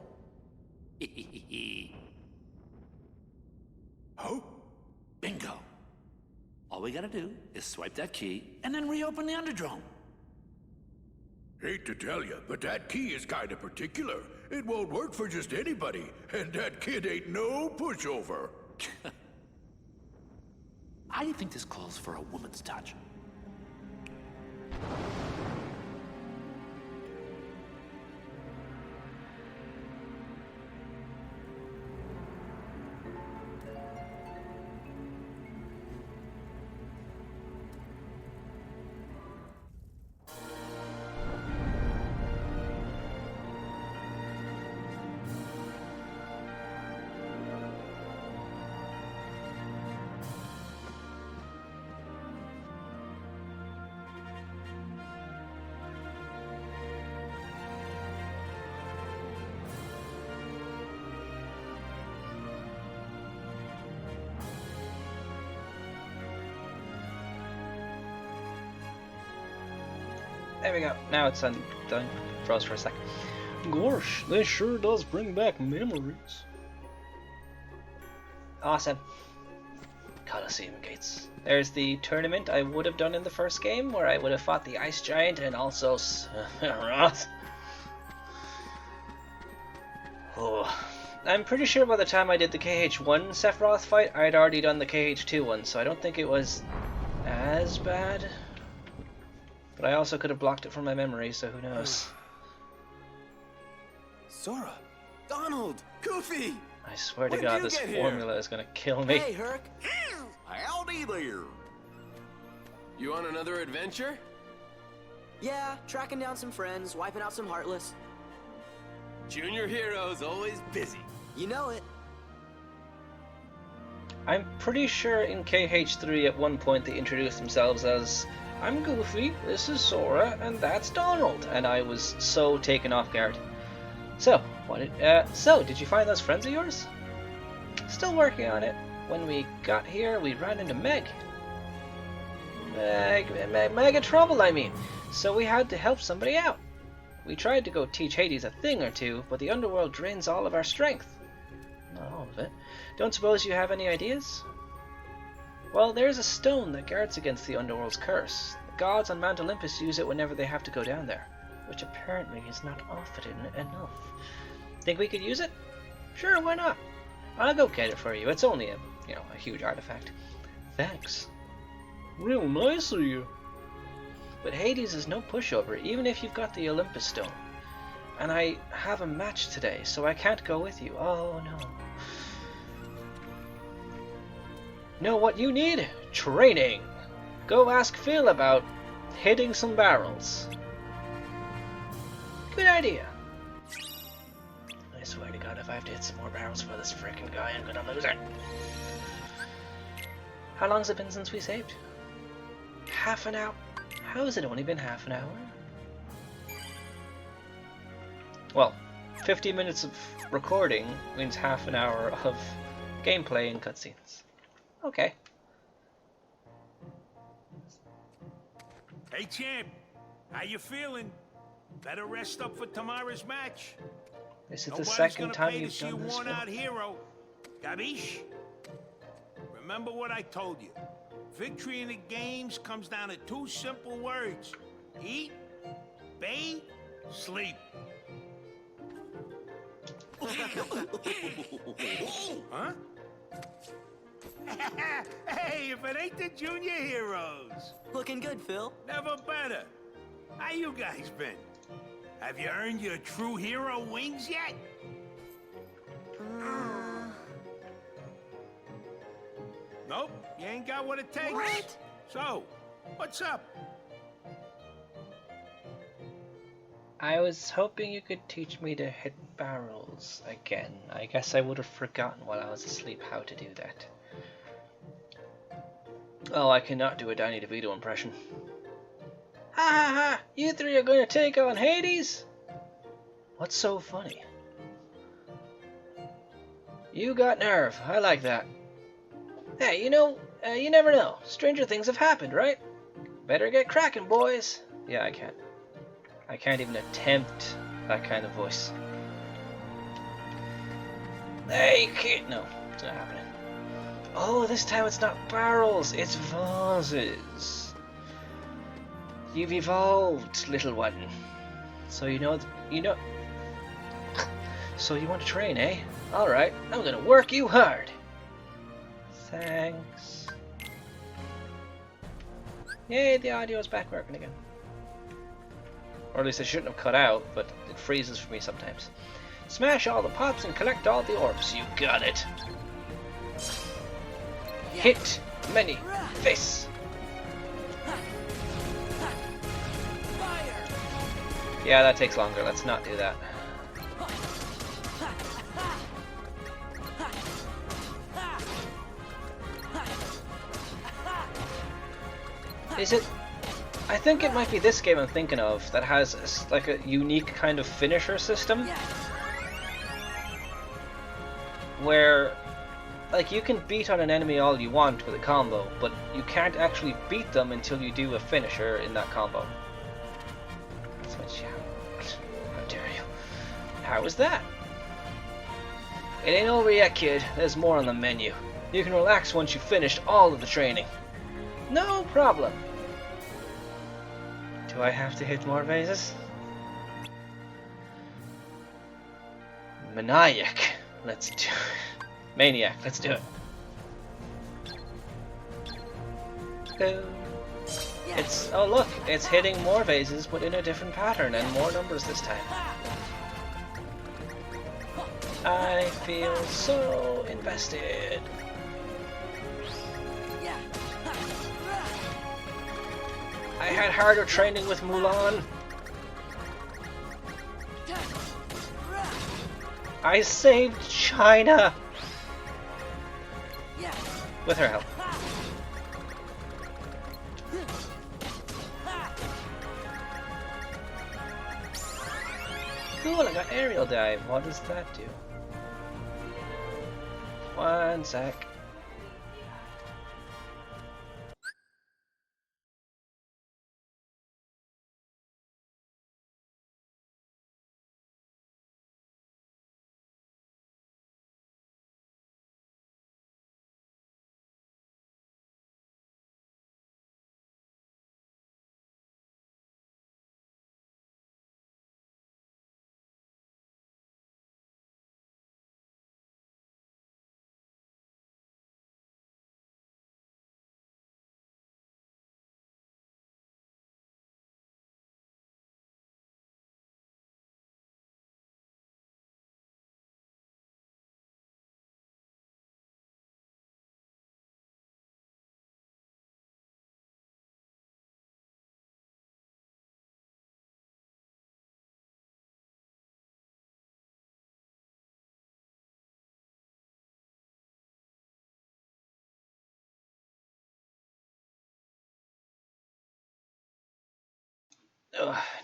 Oh? Bingo. All we gotta do is swipe that key and then reopen the Underdrome. Hate to tell you, but that key is kinda particular. It won't work for just anybody, and that kid ain't no pushover. I think this calls for a woman's touch. There we go. Now it's done. Froze for a sec. Gosh, this sure does bring back memories. Awesome. Coliseum Gates. There's the tournament I would have done in the first game, where I would have fought the Ice Giant and also Sephiroth. Oh. I'm pretty sure by the time I did the KH1 Sephiroth fight, I'd already done the KH2 one, so I don't think it was as bad. But I also could have blocked it from my memory, so who knows. Sora! Donald! Goofy! I swear to When God, did you this get here? formula is gonna kill me. Hey, Herc. Howdy there. You on another adventure? Yeah, tracking down some friends, wiping out some Heartless. Junior hero's always busy. You know it. I'm pretty sure in KH3 at one point they introduced themselves as, I'm Goofy, this is Sora, and that's Donald, and I was so taken off guard. So, did you find those friends of yours? Still working on it. When we got here, we ran into Meg. Meg in trouble, I mean. So we had to help somebody out. We tried to go teach Hades a thing or two, but the underworld drains all of our strength. Not all of it. Don't suppose you have any ideas? Well, there's a stone that guards against the underworld's curse. The gods on Mount Olympus use it whenever they have to go down there, which apparently is not often enough. Think we could use it? Sure, why not? I'll go get it for you. It's only a huge artifact. Thanks. Real nice of you. But Hades is no pushover, even if you've got the Olympus stone. And I have a match today, so I can't go with you. Oh no. Know what you need? Training. Go ask Phil about hitting some barrels. Good idea. I swear to God, if I have to hit some more barrels for this freaking guy, I'm gonna lose it. How long's it been since we saved? Half an hour? How has it only been half an hour? Well, 50 minutes of recording means half an hour of gameplay and cutscenes. Okay. Hey, champ. How you feeling? Better rest up for tomorrow's match. This is the Nobody's second gonna time pay you've to see a done this, Phil. worn-out hero. Gabish? Remember what I told you. Victory in the games comes down to two simple words. Eat, bathe, sleep. Huh? Hey, if it ain't the junior heroes. Looking good, Phil. Never better. How you guys been? Have you earned your true hero wings yet? Nope, you ain't got what it takes. What? So, what's up? I was hoping you could teach me to hit barrels again. I guess I would have forgotten while I was asleep how to do that. Oh, I cannot do a Danny DeVito impression. Ha ha ha! You three are going to take on Hades? What's so funny? You got nerve. I like that. Hey, you know, you never know. Stranger things have happened, right? Better get cracking, boys. Yeah, I can't. I can't even attempt that kind of voice. Hey, kid. No, it's not happening. Oh, this time it's not barrels, it's vases. You've evolved, little one. So you know. So you want to train, eh? All right, I'm gonna work you hard. Thanks. Yay, the audio's back working again. Or at least I shouldn't have cut out, but it freezes for me sometimes. Smash all the pops and collect all the orbs. You got it. Hit many fists. Yeah, that takes longer. Let's not do that. Is it? I think it might be this game I'm thinking of that has like a unique kind of finisher system where like you can beat on an enemy all you want with a combo, but you can't actually beat them until you do a finisher in that combo. How dare you? How is that? It ain't over yet, kid. There's more on the menu. You can relax once you've finished all of the training. No problem. Do I have to hit more vases? Maniac. Let's do it. Maniac. Let's do it. Boom. It's, oh look, it's hitting more vases but in a different pattern and more numbers this time. I feel so invested. I had harder training with Mulan. I saved China with her help. Cool, I got aerial dive. What does that do? One sec.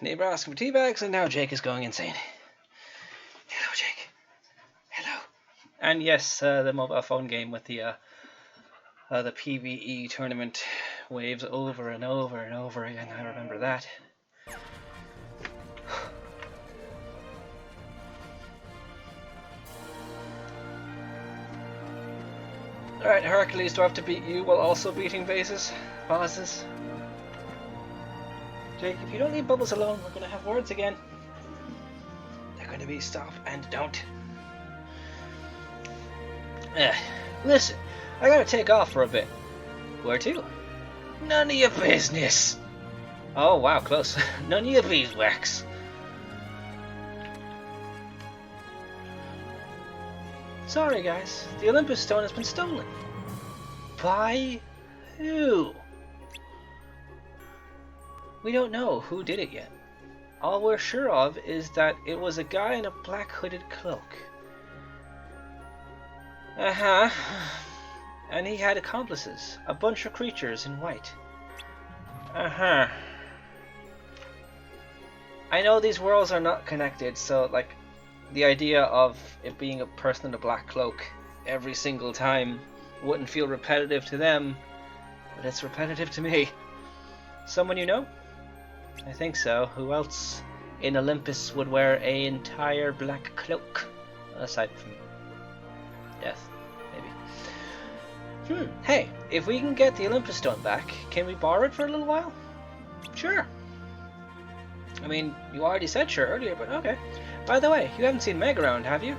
Neighbor asking for tea bags, and now Jake is going insane. Hello, Jake. Hello. And yes, the mobile phone game with the PvE tournament waves over and over and over again. I remember that. Alright, Hercules, do I have to beat you while also beating bosses? Jake, if you don't leave Bubbles alone, we're going to have words again. They're going to be stop and don't. Listen, I gotta take off for a bit. Where to? None of your business. Oh wow, close. None of your beeswax. Sorry guys, the Olympus Stone has been stolen. By who? We don't know who did it yet. All we're sure of is that it was a guy in a black hooded cloak. And he had accomplices, a bunch of creatures in white. I know these worlds are not connected, so like the idea of it being a person in a black cloak every single time wouldn't feel repetitive to them, but it's repetitive to me. Someone you know? I think so. Who else in Olympus would wear an entire black cloak? Aside from death, maybe. Hey, if we can get the Olympus Stone back, can we borrow it for a little while? Sure. I mean, you already said sure earlier, but okay. By the way, you haven't seen Meg around, have you?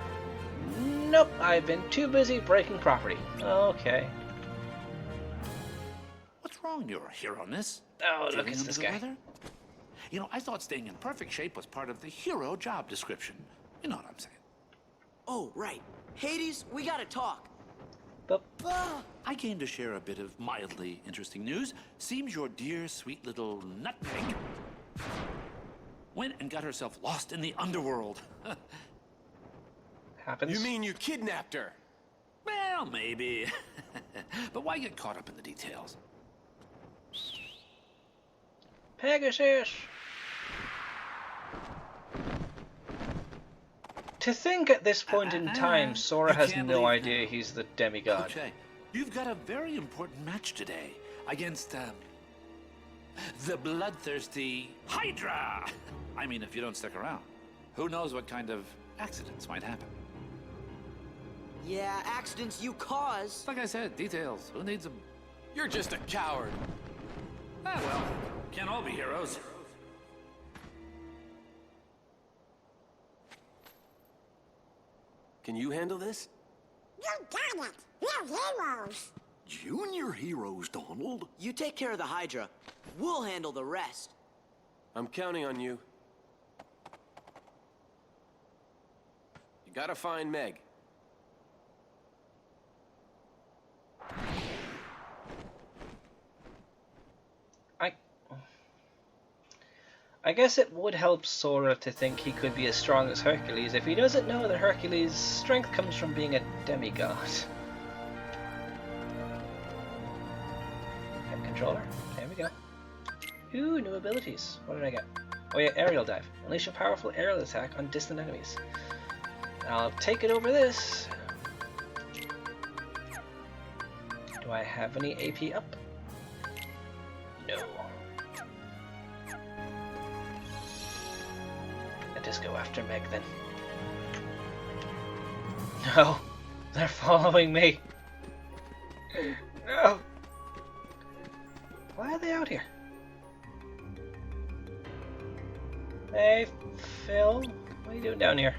Nope, I've been too busy breaking property. Okay. What's wrong? You're a hero, miss. Oh, look, Feeling it's this under the guy. weather? You know, I thought staying in perfect shape was part of the hero job description. You know what I'm saying. Oh, right. Hades, we gotta talk. But I came to share a bit of mildly interesting news. Seems your dear, sweet little nutmeg went and got herself lost in the underworld. happens. You mean you kidnapped her? Well, maybe. But why get caught up in the details? Pegasus. To think at this point in time, Sora You has can't no leave idea now. he's the demigod. Okay, you've got a very important match today against the bloodthirsty Hydra. I mean, if you don't stick around, who knows what kind of accidents might happen. Yeah, accidents you cause. Like I said, details. Who needs them? You're just a coward. Ah, well, can't all be heroes. Can you handle this? You got it. We're heroes. Junior heroes, Donald. You take care of the Hydra. We'll handle the rest. I'm counting on you. You gotta find Meg. I guess it would help Sora to think he could be as strong as Hercules if he doesn't know that Hercules' strength comes from being a demigod. Head controller. There we go. Ooh, new abilities. What did I get? Oh yeah, aerial dive. Unleash a powerful aerial attack on distant enemies. I'll take it over this. Do I have any AP up? No. Just go after Meg then. No, they're following me. No. Why are they out here? Hey, Phil, what are you doing down here?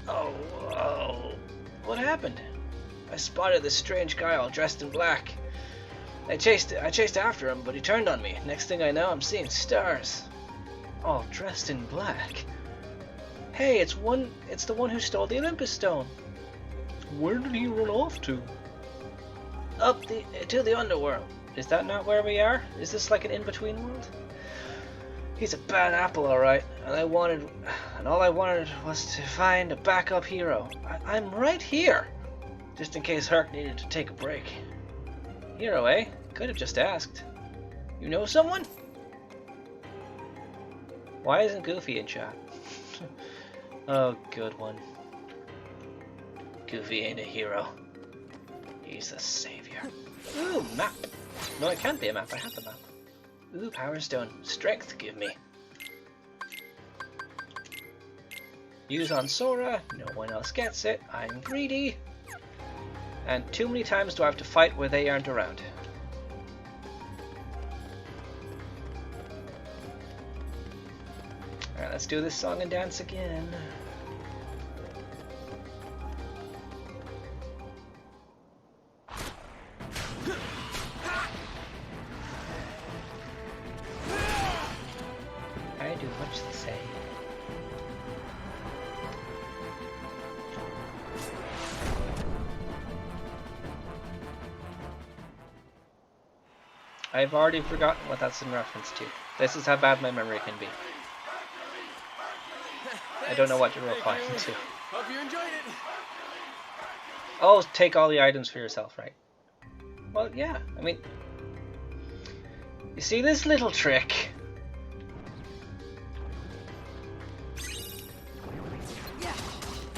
Oh, whoa. What happened? I spotted this strange guy all dressed in black. I chased after him, but he turned on me. Next thing I know, I'm seeing stars. All dressed in black. Hey, it's the one who stole the Olympus Stone. Where did he run off to? Up to the underworld. Is that not where we are? Is this like an in-between world? He's a bad apple, alright, and all I wanted was to find a backup hero. I'm right here, just in case Herc needed to take a break. Hero, eh? Could have just asked. You know someone? Why isn't Goofy in chat? Oh, good one. Goofy ain't a hero. He's a savior. Ooh, map. No, it can't be a map. I have the map. Ooh, Power Stone. Strength, give me. Use on Sora. No one else gets it. I'm greedy. And too many times do I have to fight where they aren't around. Alright, let's do this song and dance again. I do much the same. I've already forgotten what that's in reference to. This is how bad my memory can be. I don't know what you're replying to. Hope you enjoyed it. Oh, take all the items for yourself, right? Well, yeah, I mean... You see this little trick?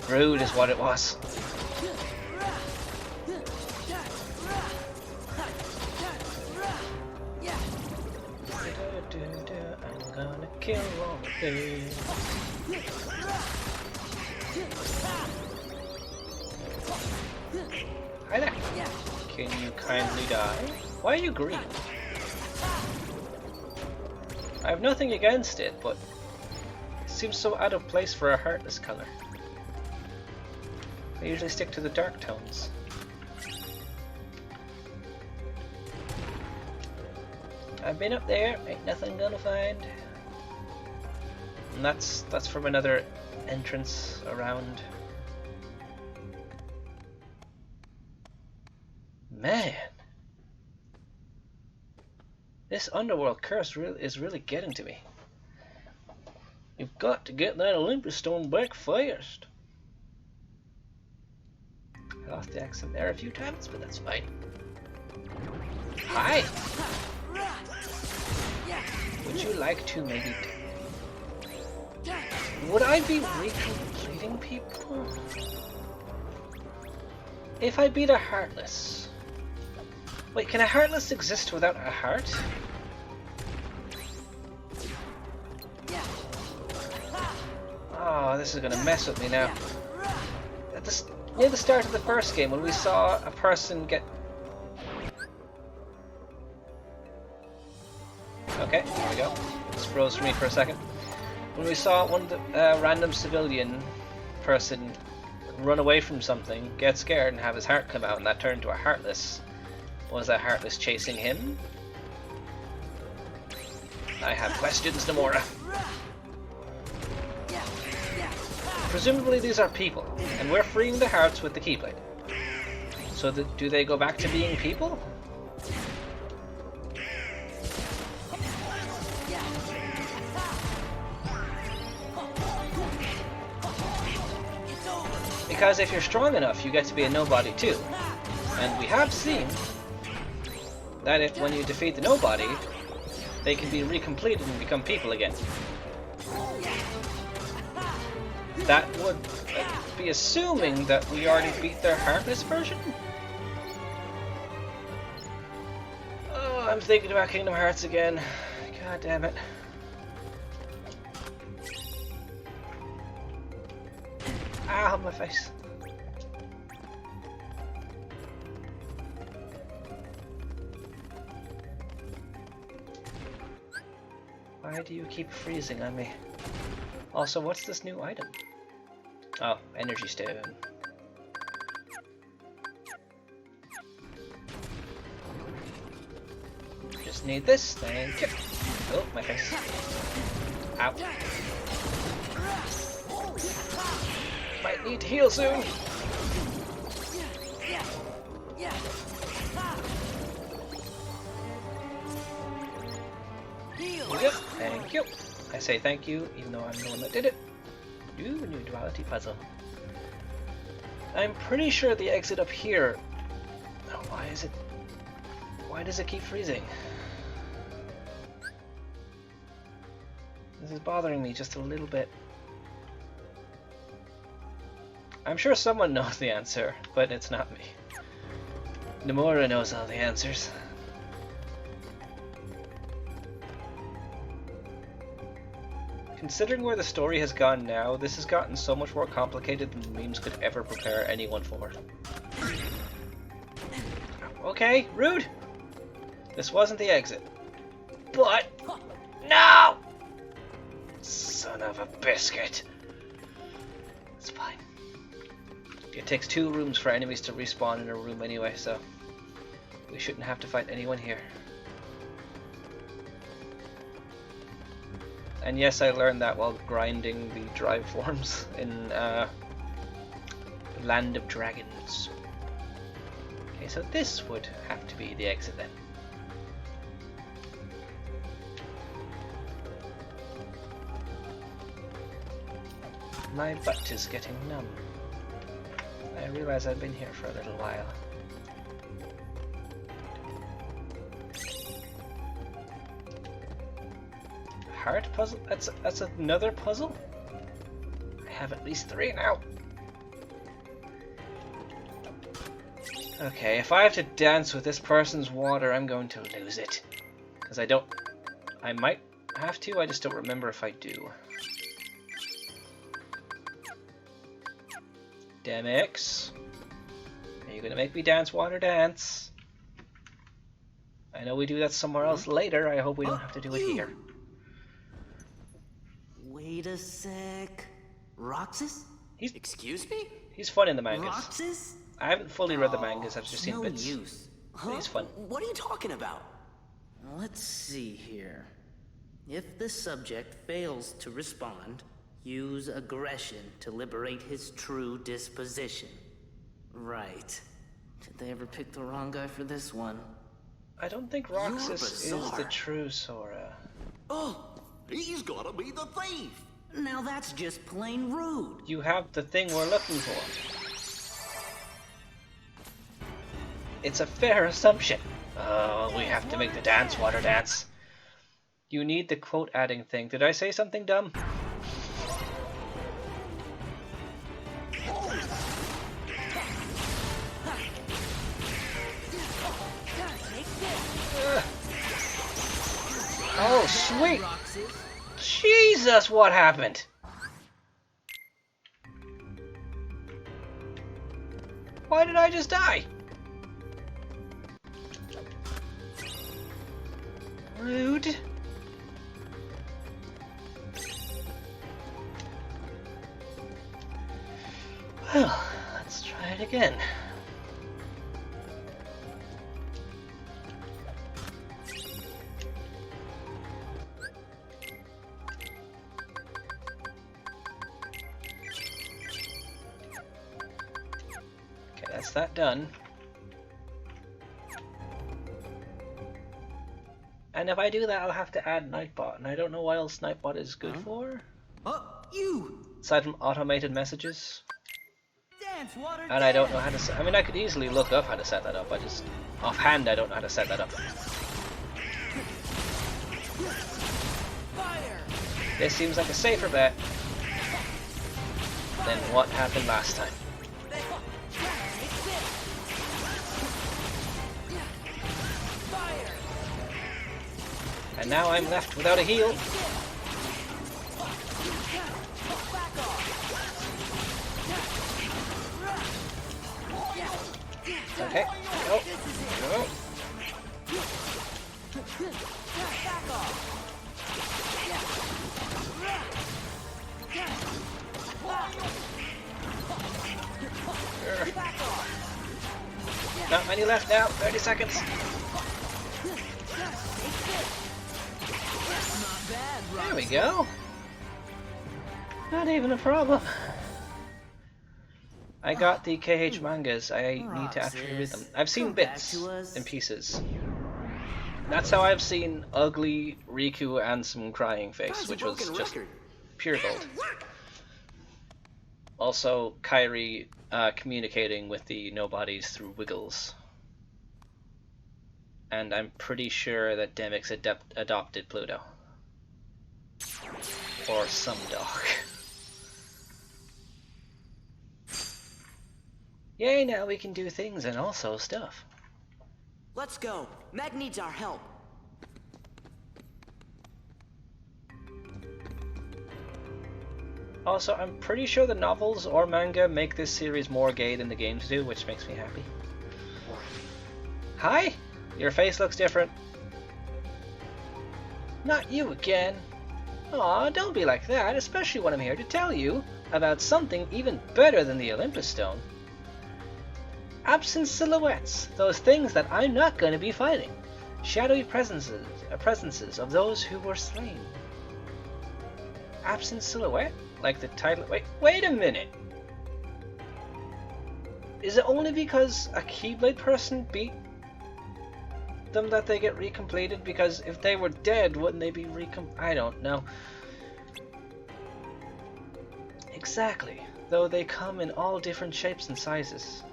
Rude is what it was. I'm gonna kill all of them. Hi there. Can you kindly die? Why are you green? I have nothing against it, but it seems so out of place for a heartless color. I usually stick to the dark tones. I've been up there, ain't nothing gonna find. And that's from another entrance around. Man, this underworld curse is really getting to me. You've got to get that Olympus stone back fast. I lost the accent there a few times, but that's fine. Hi! Would you like to maybe... Would I be recompleting people? If I beat a Heartless... Wait, can a Heartless exist without a heart? Oh, this is gonna mess with me now. Near the start of the first game, when we saw a person get... Okay, there we go. This froze for me for a second. When we saw one random civilian person run away from something, get scared, and have his heart come out, and that turned to a Heartless. Was that Heartless chasing him? I have questions, Nomura. Presumably these are people, and we're freeing the hearts with the Keyblade. So do they go back to being people? Because if you're strong enough, you get to be a nobody too. And we have seen that when you defeat the nobody, they can be recompleted and become people again. That would be assuming that we already beat their Heartless version? Oh, I'm thinking about Kingdom Hearts again. God damn it. Ow, my face. Why do you keep freezing on me? Also, what's this new item? Oh, energy stone. Just need this, thank you. Oh, my face. Ow. Might need to heal soon. Yep, thank you. I say thank you, even though I'm the one that did it. Ooh, new duality puzzle. I'm pretty sure the exit up here... Oh, why does it keep freezing? This is bothering me just a little bit. I'm sure someone knows the answer, but it's not me. Nomura knows all the answers. Considering where the story has gone now, this has gotten so much more complicated than the memes could ever prepare anyone for. Okay, rude! This wasn't the exit. But... No! Son of a biscuit. It's fine. It takes 2 rooms for enemies to respawn in a room anyway, so... we shouldn't have to fight anyone here. And yes, I learned that while grinding the drive forms in Land of Dragons. Okay, so this would have to be the exit then. My butt is getting numb. I realize I've been here for a little while. Heart puzzle? That's another puzzle? I have at least 3 now. Okay, if I have to dance with this person's water, I'm going to lose it. Because I might have to, I just don't remember if I do. Demix, are you gonna make me dance water dance? I know we do that somewhere else later, I hope we don't have to do it here. Wait a sec. Roxas? Excuse me? He's fun in the mangas. Roxas? I haven't fully read the mangas, I've just seen no bits. Use. But he's fun. What are you talking about? Let's see here. If the subject fails to respond, use aggression to liberate his true disposition. Right. Did they ever pick the wrong guy for this one? I don't think Roxas is the true Sora. Oh, he's gotta be the thief! Now that's just plain rude. You have the thing we're looking for. It's a fair assumption. Oh, we have to make the dance water dance. You need the quote adding thing. Did I say something dumb? Oh, sweet! Jesus, what happened? Why did I just die? Rude. Well, let's try it again. Okay, that's that done. And if I do that, I'll have to add Nightbot, and I don't know what else Nightbot is good for. You! Aside from automated messages. Dance, water, And I don't know how to set... I mean, I could easily look up how to set that up. I just... offhand, I don't know how to set that up. Fire! This seems like a safer bet than what happened last time. And now I'm left without a heal. Okay, go, go. Not many left now, 30 seconds. There we go. Not even a problem. I got the KH mangas. I need to actually read them. I've seen bits and pieces. That's how I've seen ugly Riku and some crying face, which was just pure gold. Also, Kairi communicating with the nobodies through wiggles. And I'm pretty sure that Demix adopted Pluto. Or some dog. Yay, now we can do things and also stuff. Let's go. Meg needs our help. Also, I'm pretty sure the novels or manga make this series more gay than the games do, which makes me happy. Hi! Your face looks different. Not you again. Aw, don't be like that, especially when I'm here to tell you about something even better than the Olympus Stone. Absent silhouettes, those things that I'm not going to be fighting. Shadowy presences of those who were slain. Absent silhouette? Like the title. Wait a minute. Is it only because a Keyblade person beat them that they get recompleted? Because if they were dead, wouldn't they be I don't know. Exactly. Though they come in all different shapes and sizes.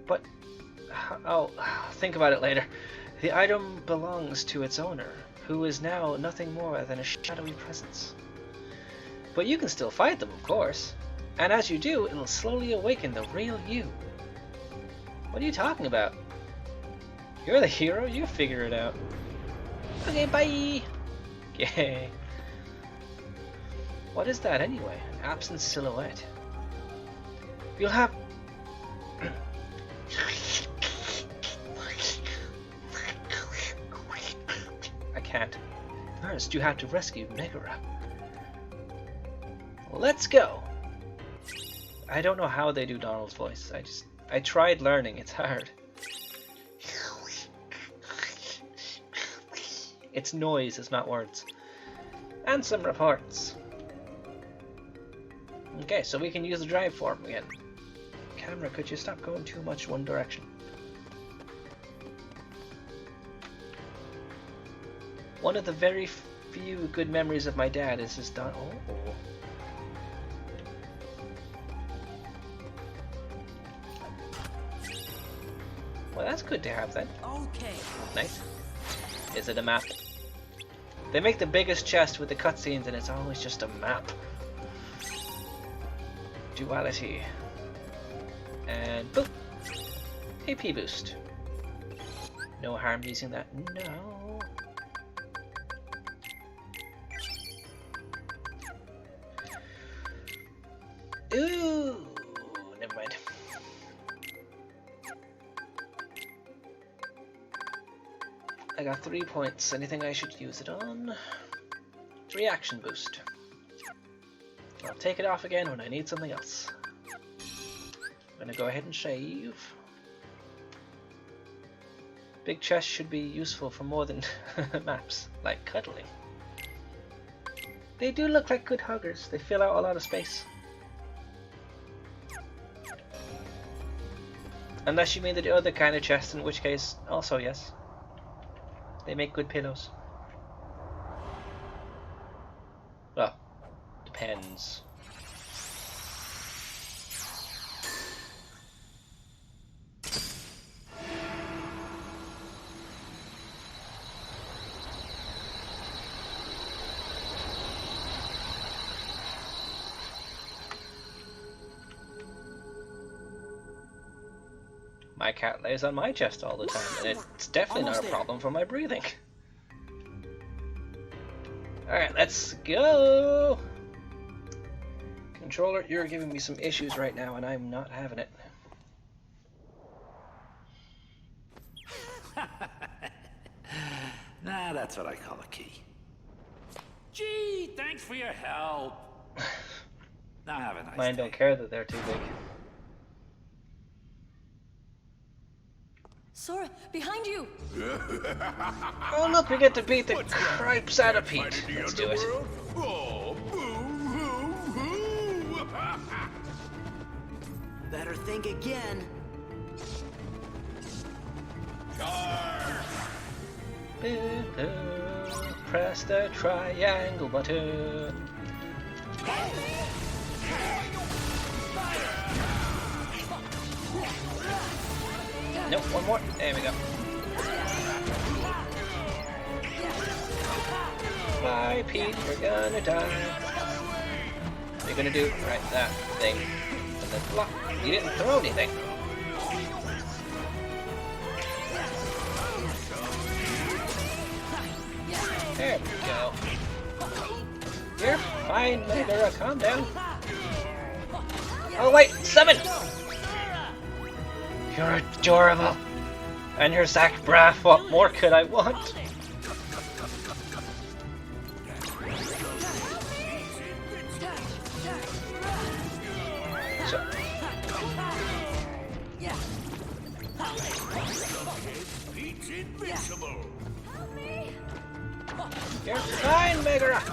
But oh, think about it later. The item belongs to its owner, who is now nothing more than a shadowy presence. But you can still fight them, of course. And as you do, it'll slowly awaken the real you. What are you talking about? You're the hero, you figure it out. Okay, bye! Yay. What is that anyway? An absent silhouette. You'll have... I can't. First, you have to rescue Megara. Let's go! I don't know how they do Donald's voice. I tried learning, it's hard. It's noise, it's not words. And some reports. Okay, so we can use the drive form again. Camera, could you stop going too much one direction? One of the very few good memories of my dad is his Oh. Well, that's good to have then. Okay. Nice. Is it a map? They make the biggest chest with the cutscenes and it's always just a map. Duality. And boop! AP boost. No harm using that. No. Ooh! Never mind. I got 3 points. Anything I should use it on? Reaction boost. I'll take it off again when I need something else. I'm gonna go ahead and shave. Big chests should be useful for more than maps, like cuddling. They do look like good huggers. They fill out a lot of space. Unless you mean the other kind of chest, in which case, also yes. They make good pillows. Well, depends. My cat lays on my chest all the time, and it's definitely not a problem for my breathing. Alright, let's go! Controller, you're giving me some issues right now, and I'm not having it. Nah, that's what I call a key. Gee, thanks for your help. Now have a nice Mine day. don't care that they're too big. Sora, behind you! Oh look, we get to beat the cripes out of Pete. Let's do it. Oh, boo-hoo-hoo! Better think again. Press the triangle button. Nope, one more. There we go. Bye, Pete, you're gonna die. You're gonna do right that thing. And then block. You didn't throw anything. There we go. You're fine, Megara, calm down. Oh wait, summon! You're adorable. And you're Zach Braff, what more could I want? So, you're fine, Megara.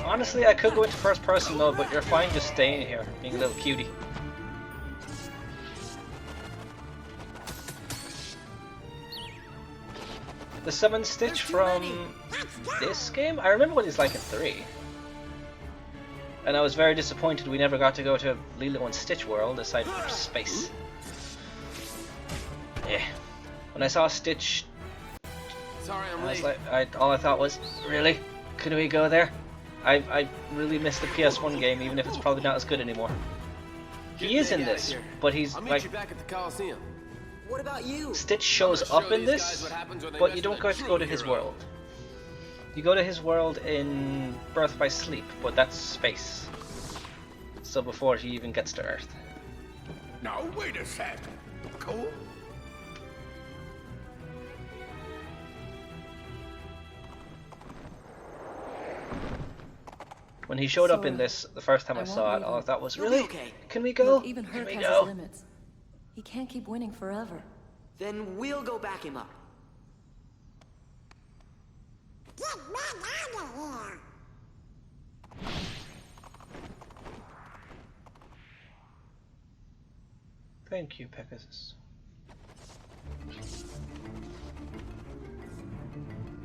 Honestly, I could go into first person mode, but you're fine just staying here, being a little cutie. The summon Stitch from this game? I remember what he's like in 3. And I was very disappointed we never got to go to Lilo and Stitch World aside from space. Yeah. When I saw Stitch, Sorry, I'm I was late. like, all I thought was, really? Could we go there? I really miss the PS1 game, even if it's probably not as good anymore. He is in this, but he's I'll meet like, you back at the Coliseum. What about you? Stitch shows up in this, but you don't get to go to his world. You go to his world in Birth by Sleep, but that's space. So before he even gets to Earth. Now wait a sec. Cool. When he showed up in this the first time I saw it, all I thought was, really? Can we go? Look, even Can Herc we has go? his limits. He can't keep winning forever. Then we'll go back him up. Get Meg out of here! Thank you, Pegasus.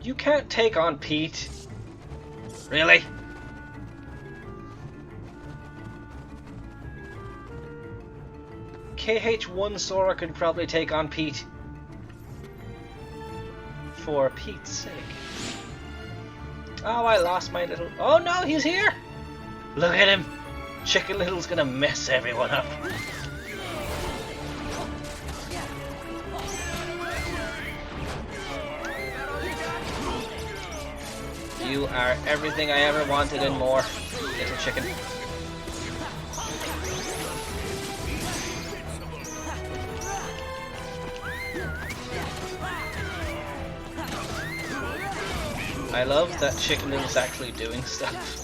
You can't take on Pete. Really? KH1 Sora could probably take on Pete. For Pete's sake. Oh, I lost my little... Oh no, he's here! Look at him! Chicken Little's gonna mess everyone up. You are everything I ever wanted and more, little chicken. I love that Chicken Little's actually doing stuff.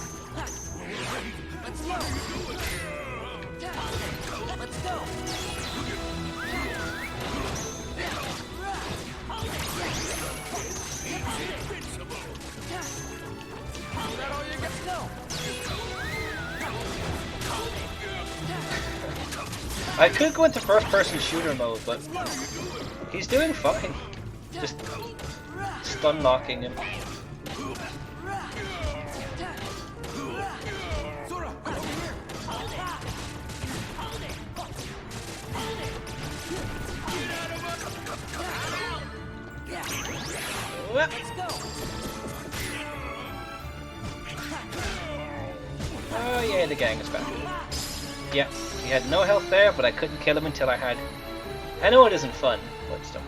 I could go into first-person shooter mode, but he's doing fine. Just stun locking him. Oh yeah, the gang is back. Yeah, he had no health there, but I couldn't kill him until I had... I know it isn't fun, but still.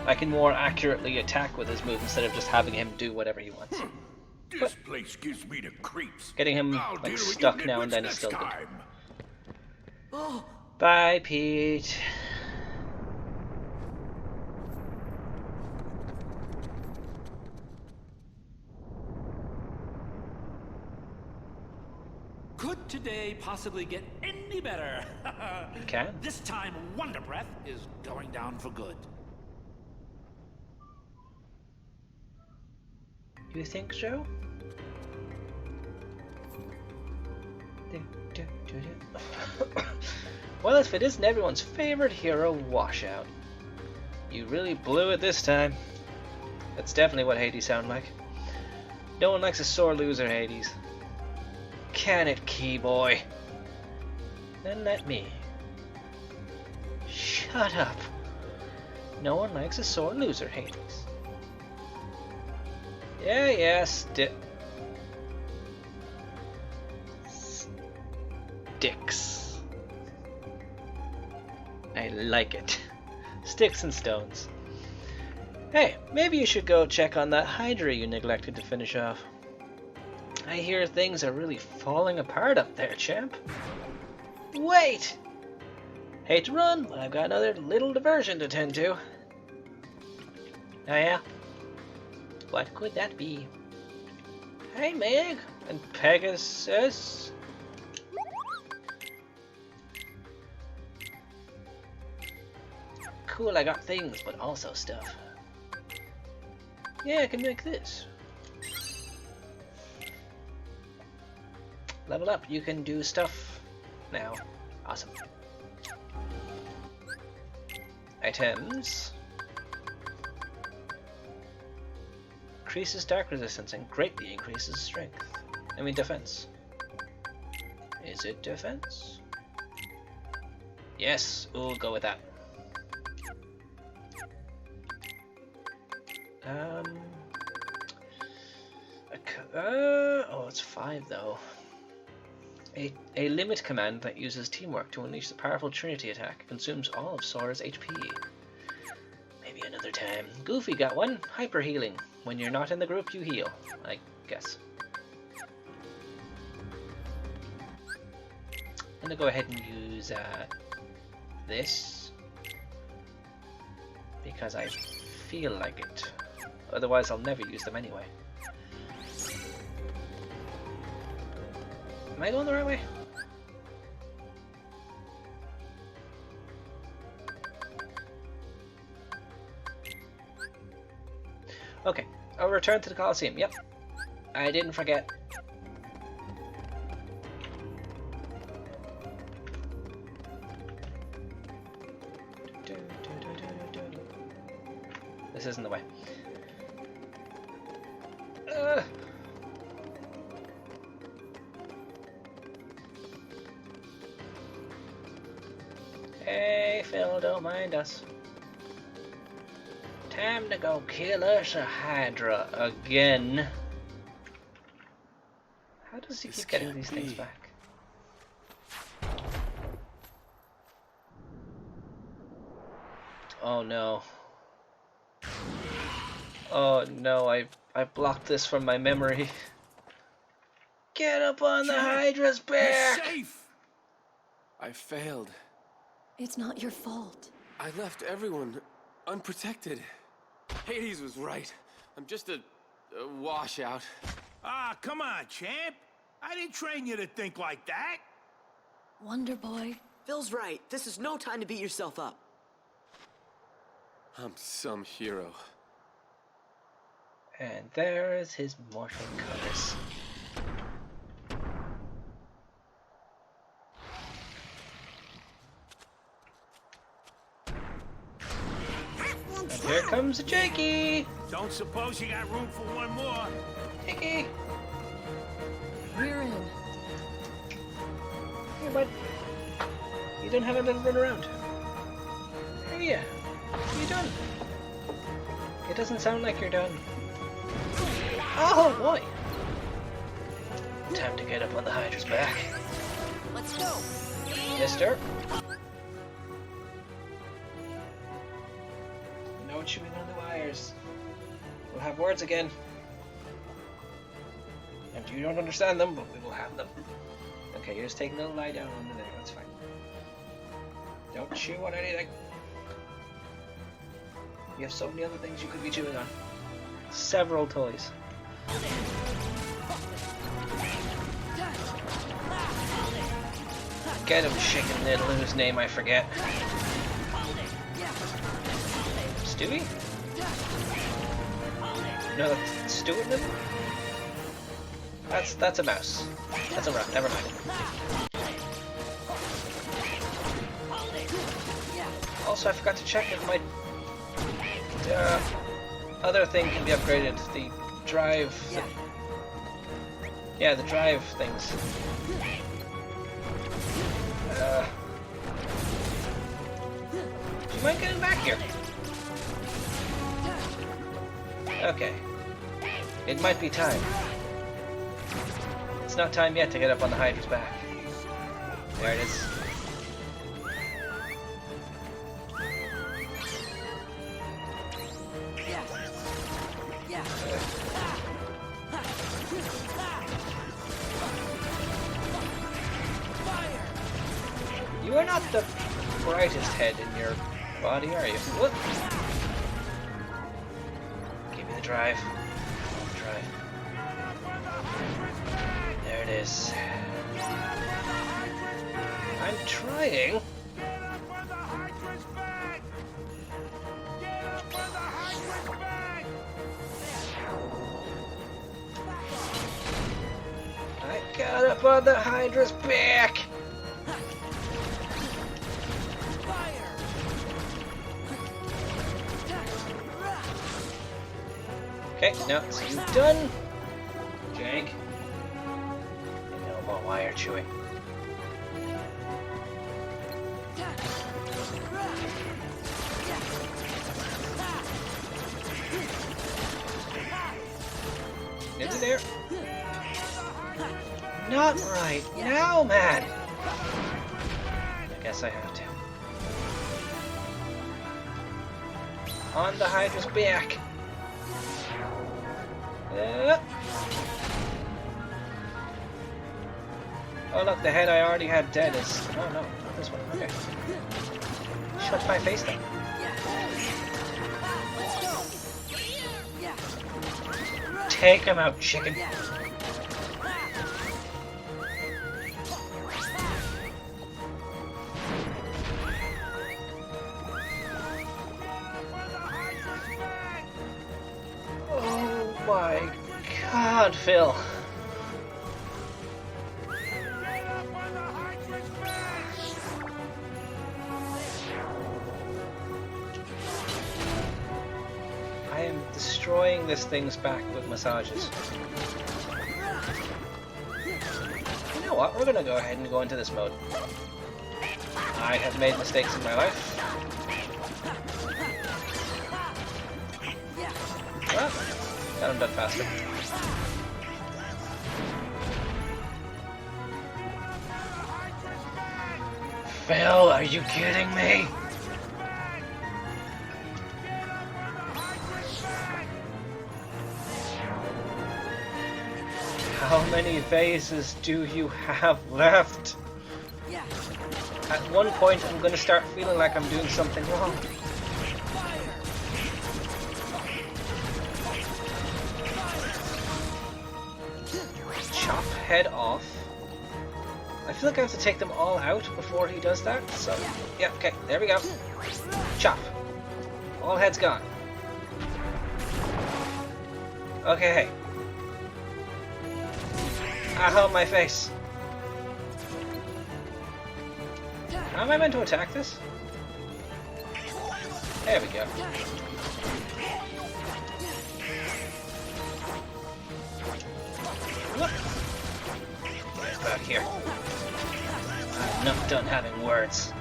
I can more accurately attack with his move instead of just having him do whatever he wants. This place gives me the creeps. Getting him I'll like deal with stuck you now and nitwits then is next still good. time. Oh, Bye, Pete. Could today possibly get any better? It can. This time, Wonder Breath is going down for good. You think so? Well, if it isn't everyone's favorite hero, Washout. You really blew it this time. That's definitely what Hades sound like. No one likes a sore loser, Hades. Can it, Keyboy? Then let me. Shut up. No one likes a sore loser, Hades. Yeah, sticks. I like it. Sticks and stones. Hey, maybe you should go check on that Hydra you neglected to finish off. I hear things are really falling apart up there, champ. Wait! Hate to run, but I've got another little diversion to tend to. Oh yeah? What could that be? Hey Meg and Pegasus. Cool, I got things, but also stuff. Yeah, I can make this. Level up, you can do stuff now. Awesome. Items. Increases dark resistance and greatly increases strength. I mean defense. Is it defense? Yes, we'll go with that. Oh, it's 5 though. A limit command that uses teamwork to unleash the powerful Trinity attack consumes all of Sora's HP. Maybe another time. Goofy got one. Hyper healing. When you're not in the group, you heal. I guess. I'm gonna go ahead and use this because I feel like it. Otherwise, I'll never use them anyway. Am I going the right way? Okay, I'll return to the Coliseum. Yep, I didn't forget. This isn't the way. Hey, Phil, don't mind us. Time to go kill us a Hydra again. How does he keep getting these things back? Oh no. Oh no, I blocked this from my memory. Get up on the Hydra's back! You're safe! I failed. It's not your fault. I left everyone unprotected. Hades was right. I'm just a washout. Ah, come on, champ. I didn't train you to think like that. Wonder Boy. Phil's right. This is no time to beat yourself up. I'm some hero. And there is his mortal colors. And here comes Jakey! Don't suppose you got room for one more? Jakey! We're in. Hey, bud. You don't have a little run around. Hey, yeah. Are you done? It doesn't sound like you're done. Oh boy! Time to get up on the Hydra's back. Let's go. Mister. No chewing on the wires. We'll have words again. And you don't understand them, but we will have them. Okay, you're just taking a little lie down under there, that's fine. Don't chew on anything. You have so many other things you could be chewing on. Several toys. Get him, Chicken Little, whose name I forget. Stewie? No, that's Stuart Little? That's a mouse. That's a rat, never mind. Also, I forgot to check if my other thing can be upgraded. The drive. Yeah, the drive things. Do you mind getting back here? Okay. It might be time. It's not time yet to get up on the Hydra's back. There it is. You are not the brightest head in your body, are you? Whoop. Give me the drive. Drive. There it is. I'm trying. I got up on the Hydra's back. Okay, now so you done, Jake. No more wire chewing. Is it there? Not right now, man. I guess I have to. On the Hydra's back. Oh look, the head I already had dead is... Oh no, not this one. Okay. Shut my face then. Take him out, chicken. Oh my God, Phil. I am destroying this thing's back with massages. You know what? We're gonna go ahead and go into this mode. I have made mistakes in my life. Well, got him done faster. Phil, are you kidding me? How many vases do you have left? At one point, I'm gonna start feeling like I'm doing something wrong. Chop head off. I feel like I have to take them all out before he does that, so... Yeah, okay, there we go. Chop. All heads gone. Okay. Ow, my face. How am I meant to attack this? There we go. Look. Back here. I'm not done having words.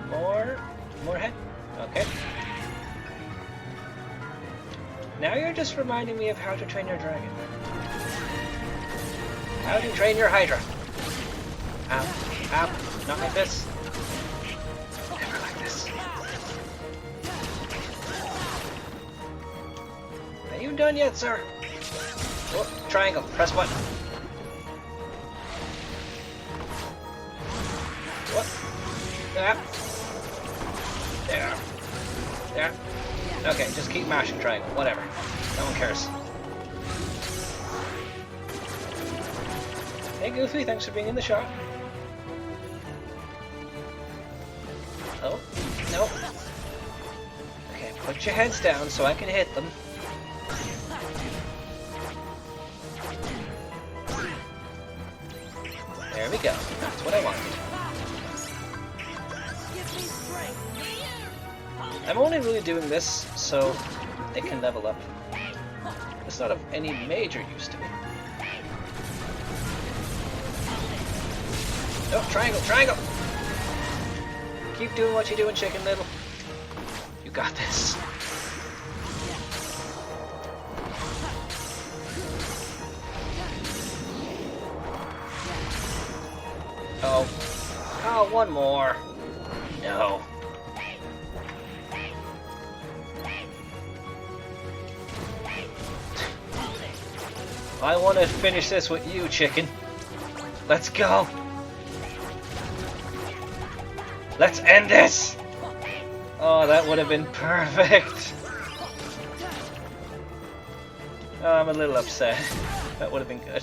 More head? Okay. Now you're just reminding me of how to train your dragon. How to train your Hydra. Ow. Ow. Not like this. Never like this. Are you done yet, sir? Oh, triangle. Press button. What? There. There. There. Okay, just keep mashing triangle. Whatever. No one cares. Hey Goofy, thanks for being in the shot. Oh, no. Okay, put your heads down so I can hit them. There we go. That's what I wanted. I'm only really doing this so they can level up. It's not of any major use to me. Oh, triangle, triangle! Keep doing what you're doing, Chicken Little. You got this. Oh. Oh, one more. No. I want to finish this with you, Chicken. Let's go. Let's end this. Oh, that would have been perfect. Oh, I'm a little upset. That would have been good.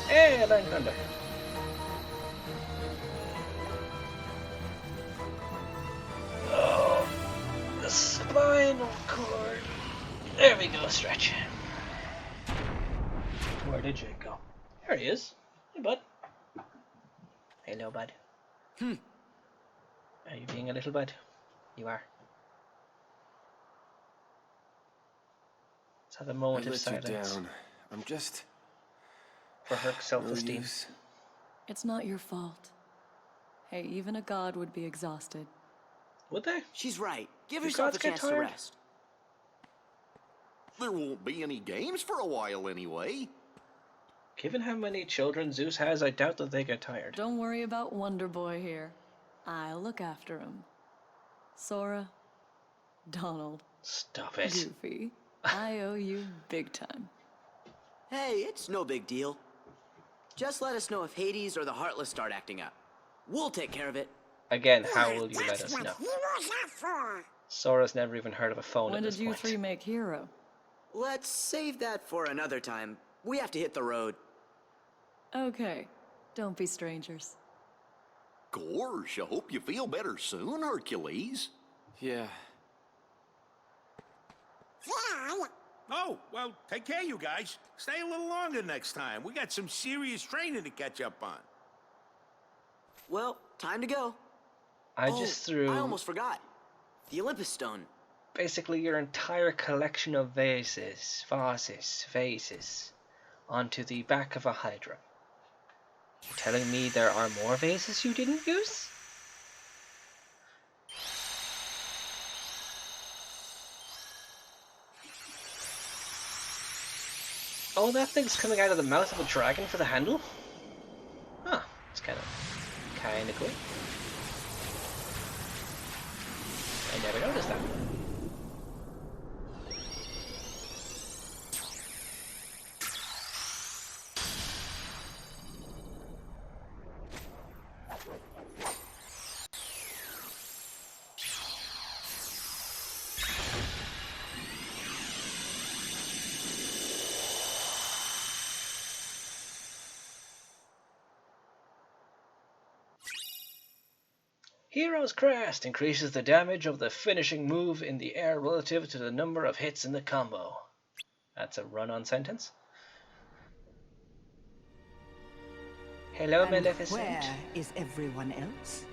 Hey, I learned thunder. Oh, the spinal cord. There we go, stretch. Where did Jake go? There he is. Hey, bud. Hello, bud. Are you being a little bud? You are. Let's have a moment of silence. Down. I'm just... For her self-esteem. It's not your fault. Hey, even a god would be exhausted. Would they? She's right. Give Do yourself gods a get chance to tired? rest. There won't be any games for a while anyway. Given how many children Zeus has, I doubt that they get tired. Don't worry about Wonder Boy here. I'll look after him. Sora, Donald, Stop it. Goofy, I owe you big time. Hey, it's no big deal. Just let us know if Hades or the Heartless start acting up. We'll take care of it. Again, how will you let That's us what know? heroes are for. Sora's never even heard of a phone When at did this you point. three make Hero? Let's save that for another time. We have to hit the road. Okay, don't be strangers. Gosh, I hope you feel better soon, Hercules. Yeah. Yeah, Oh, well, take care, you guys. Stay a little longer next time. We got some serious training to catch up on. Well, time to go. I just threw I almost forgot. The Olympus Stone. basically your entire collection of vases onto the back of a Hydra. You're telling me there are more vases you didn't use? Oh, that thing's coming out of the mouth of a dragon for the handle? Huh, it's kinda cool. I never noticed that. Hero's Crest increases the damage of the finishing move in the air relative to the number of hits in the combo. That's a run-on sentence. Hello, Maleficent. Where is everyone else?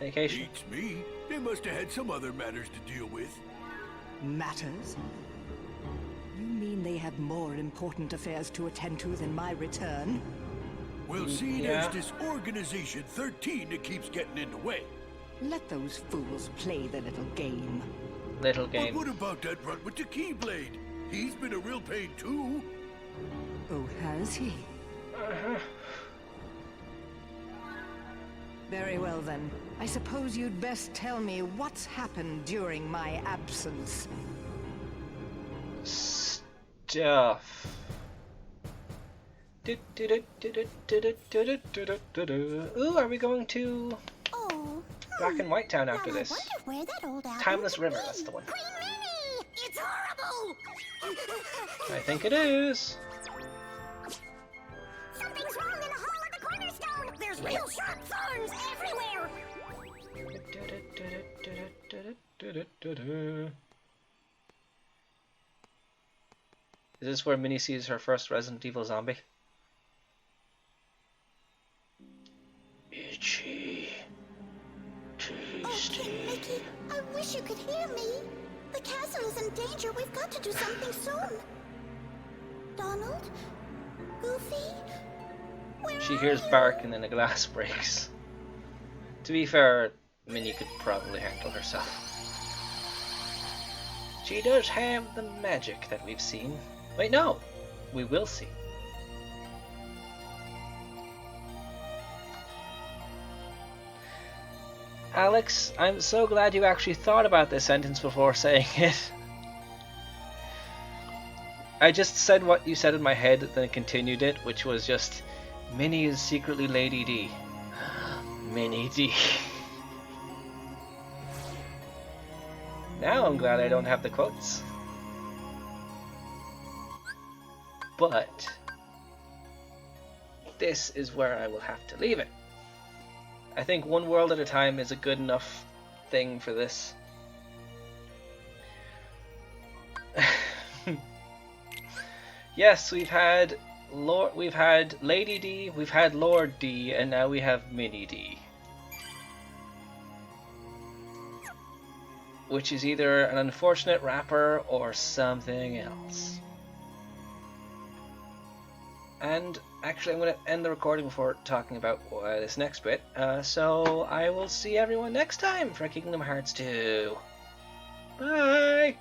Vacation. Beats me. They must have had some other matters to deal with. Matters? You mean they have more important affairs to attend to than my return? Well, see, Yeah. there's this Organization 13 that keeps getting in the way. Let those fools play their little game. Little But game. what about that runt with the Keyblade? He's been a real pain too. Oh, has he? Very well then. I suppose you'd best tell me what's happened during my absence. Stuff. Ooh, are we going to Oh, Black and White Town after well, this? I wonder where that old album Timeless could River, be. that's the one. Queen Minnie! It's horrible! I think it is. Something's wrong in the hall of the cornerstone! There's real sharp thorns everywhere! Is this where Minnie sees her first Resident Evil zombie? Itchy. Tasty. Okay, Mickey, I wish you could hear me. The castle is in danger. We've got to do something soon. Donald? Goofy? Where She are hears you? bark and then the glass breaks. To be fair, Minnie could probably handle herself. She does have the magic that we've seen. Wait, no! We will see. Alex, I'm so glad you actually thought about this sentence before saying it. I just said what you said in my head, then continued it, which was just, Minnie is secretly Lady D. Minnie D. Now I'm glad I don't have the quotes. But this is where I will have to leave it. I think one world at a time is a good enough thing for this. Yes, we've had Lady D, we've had Lord D, and now we have Minnie D. Which is either an unfortunate rapper or something else. And actually, I'm going to end the recording before talking about this next bit. So I will see everyone next time for Kingdom Hearts 2. Bye!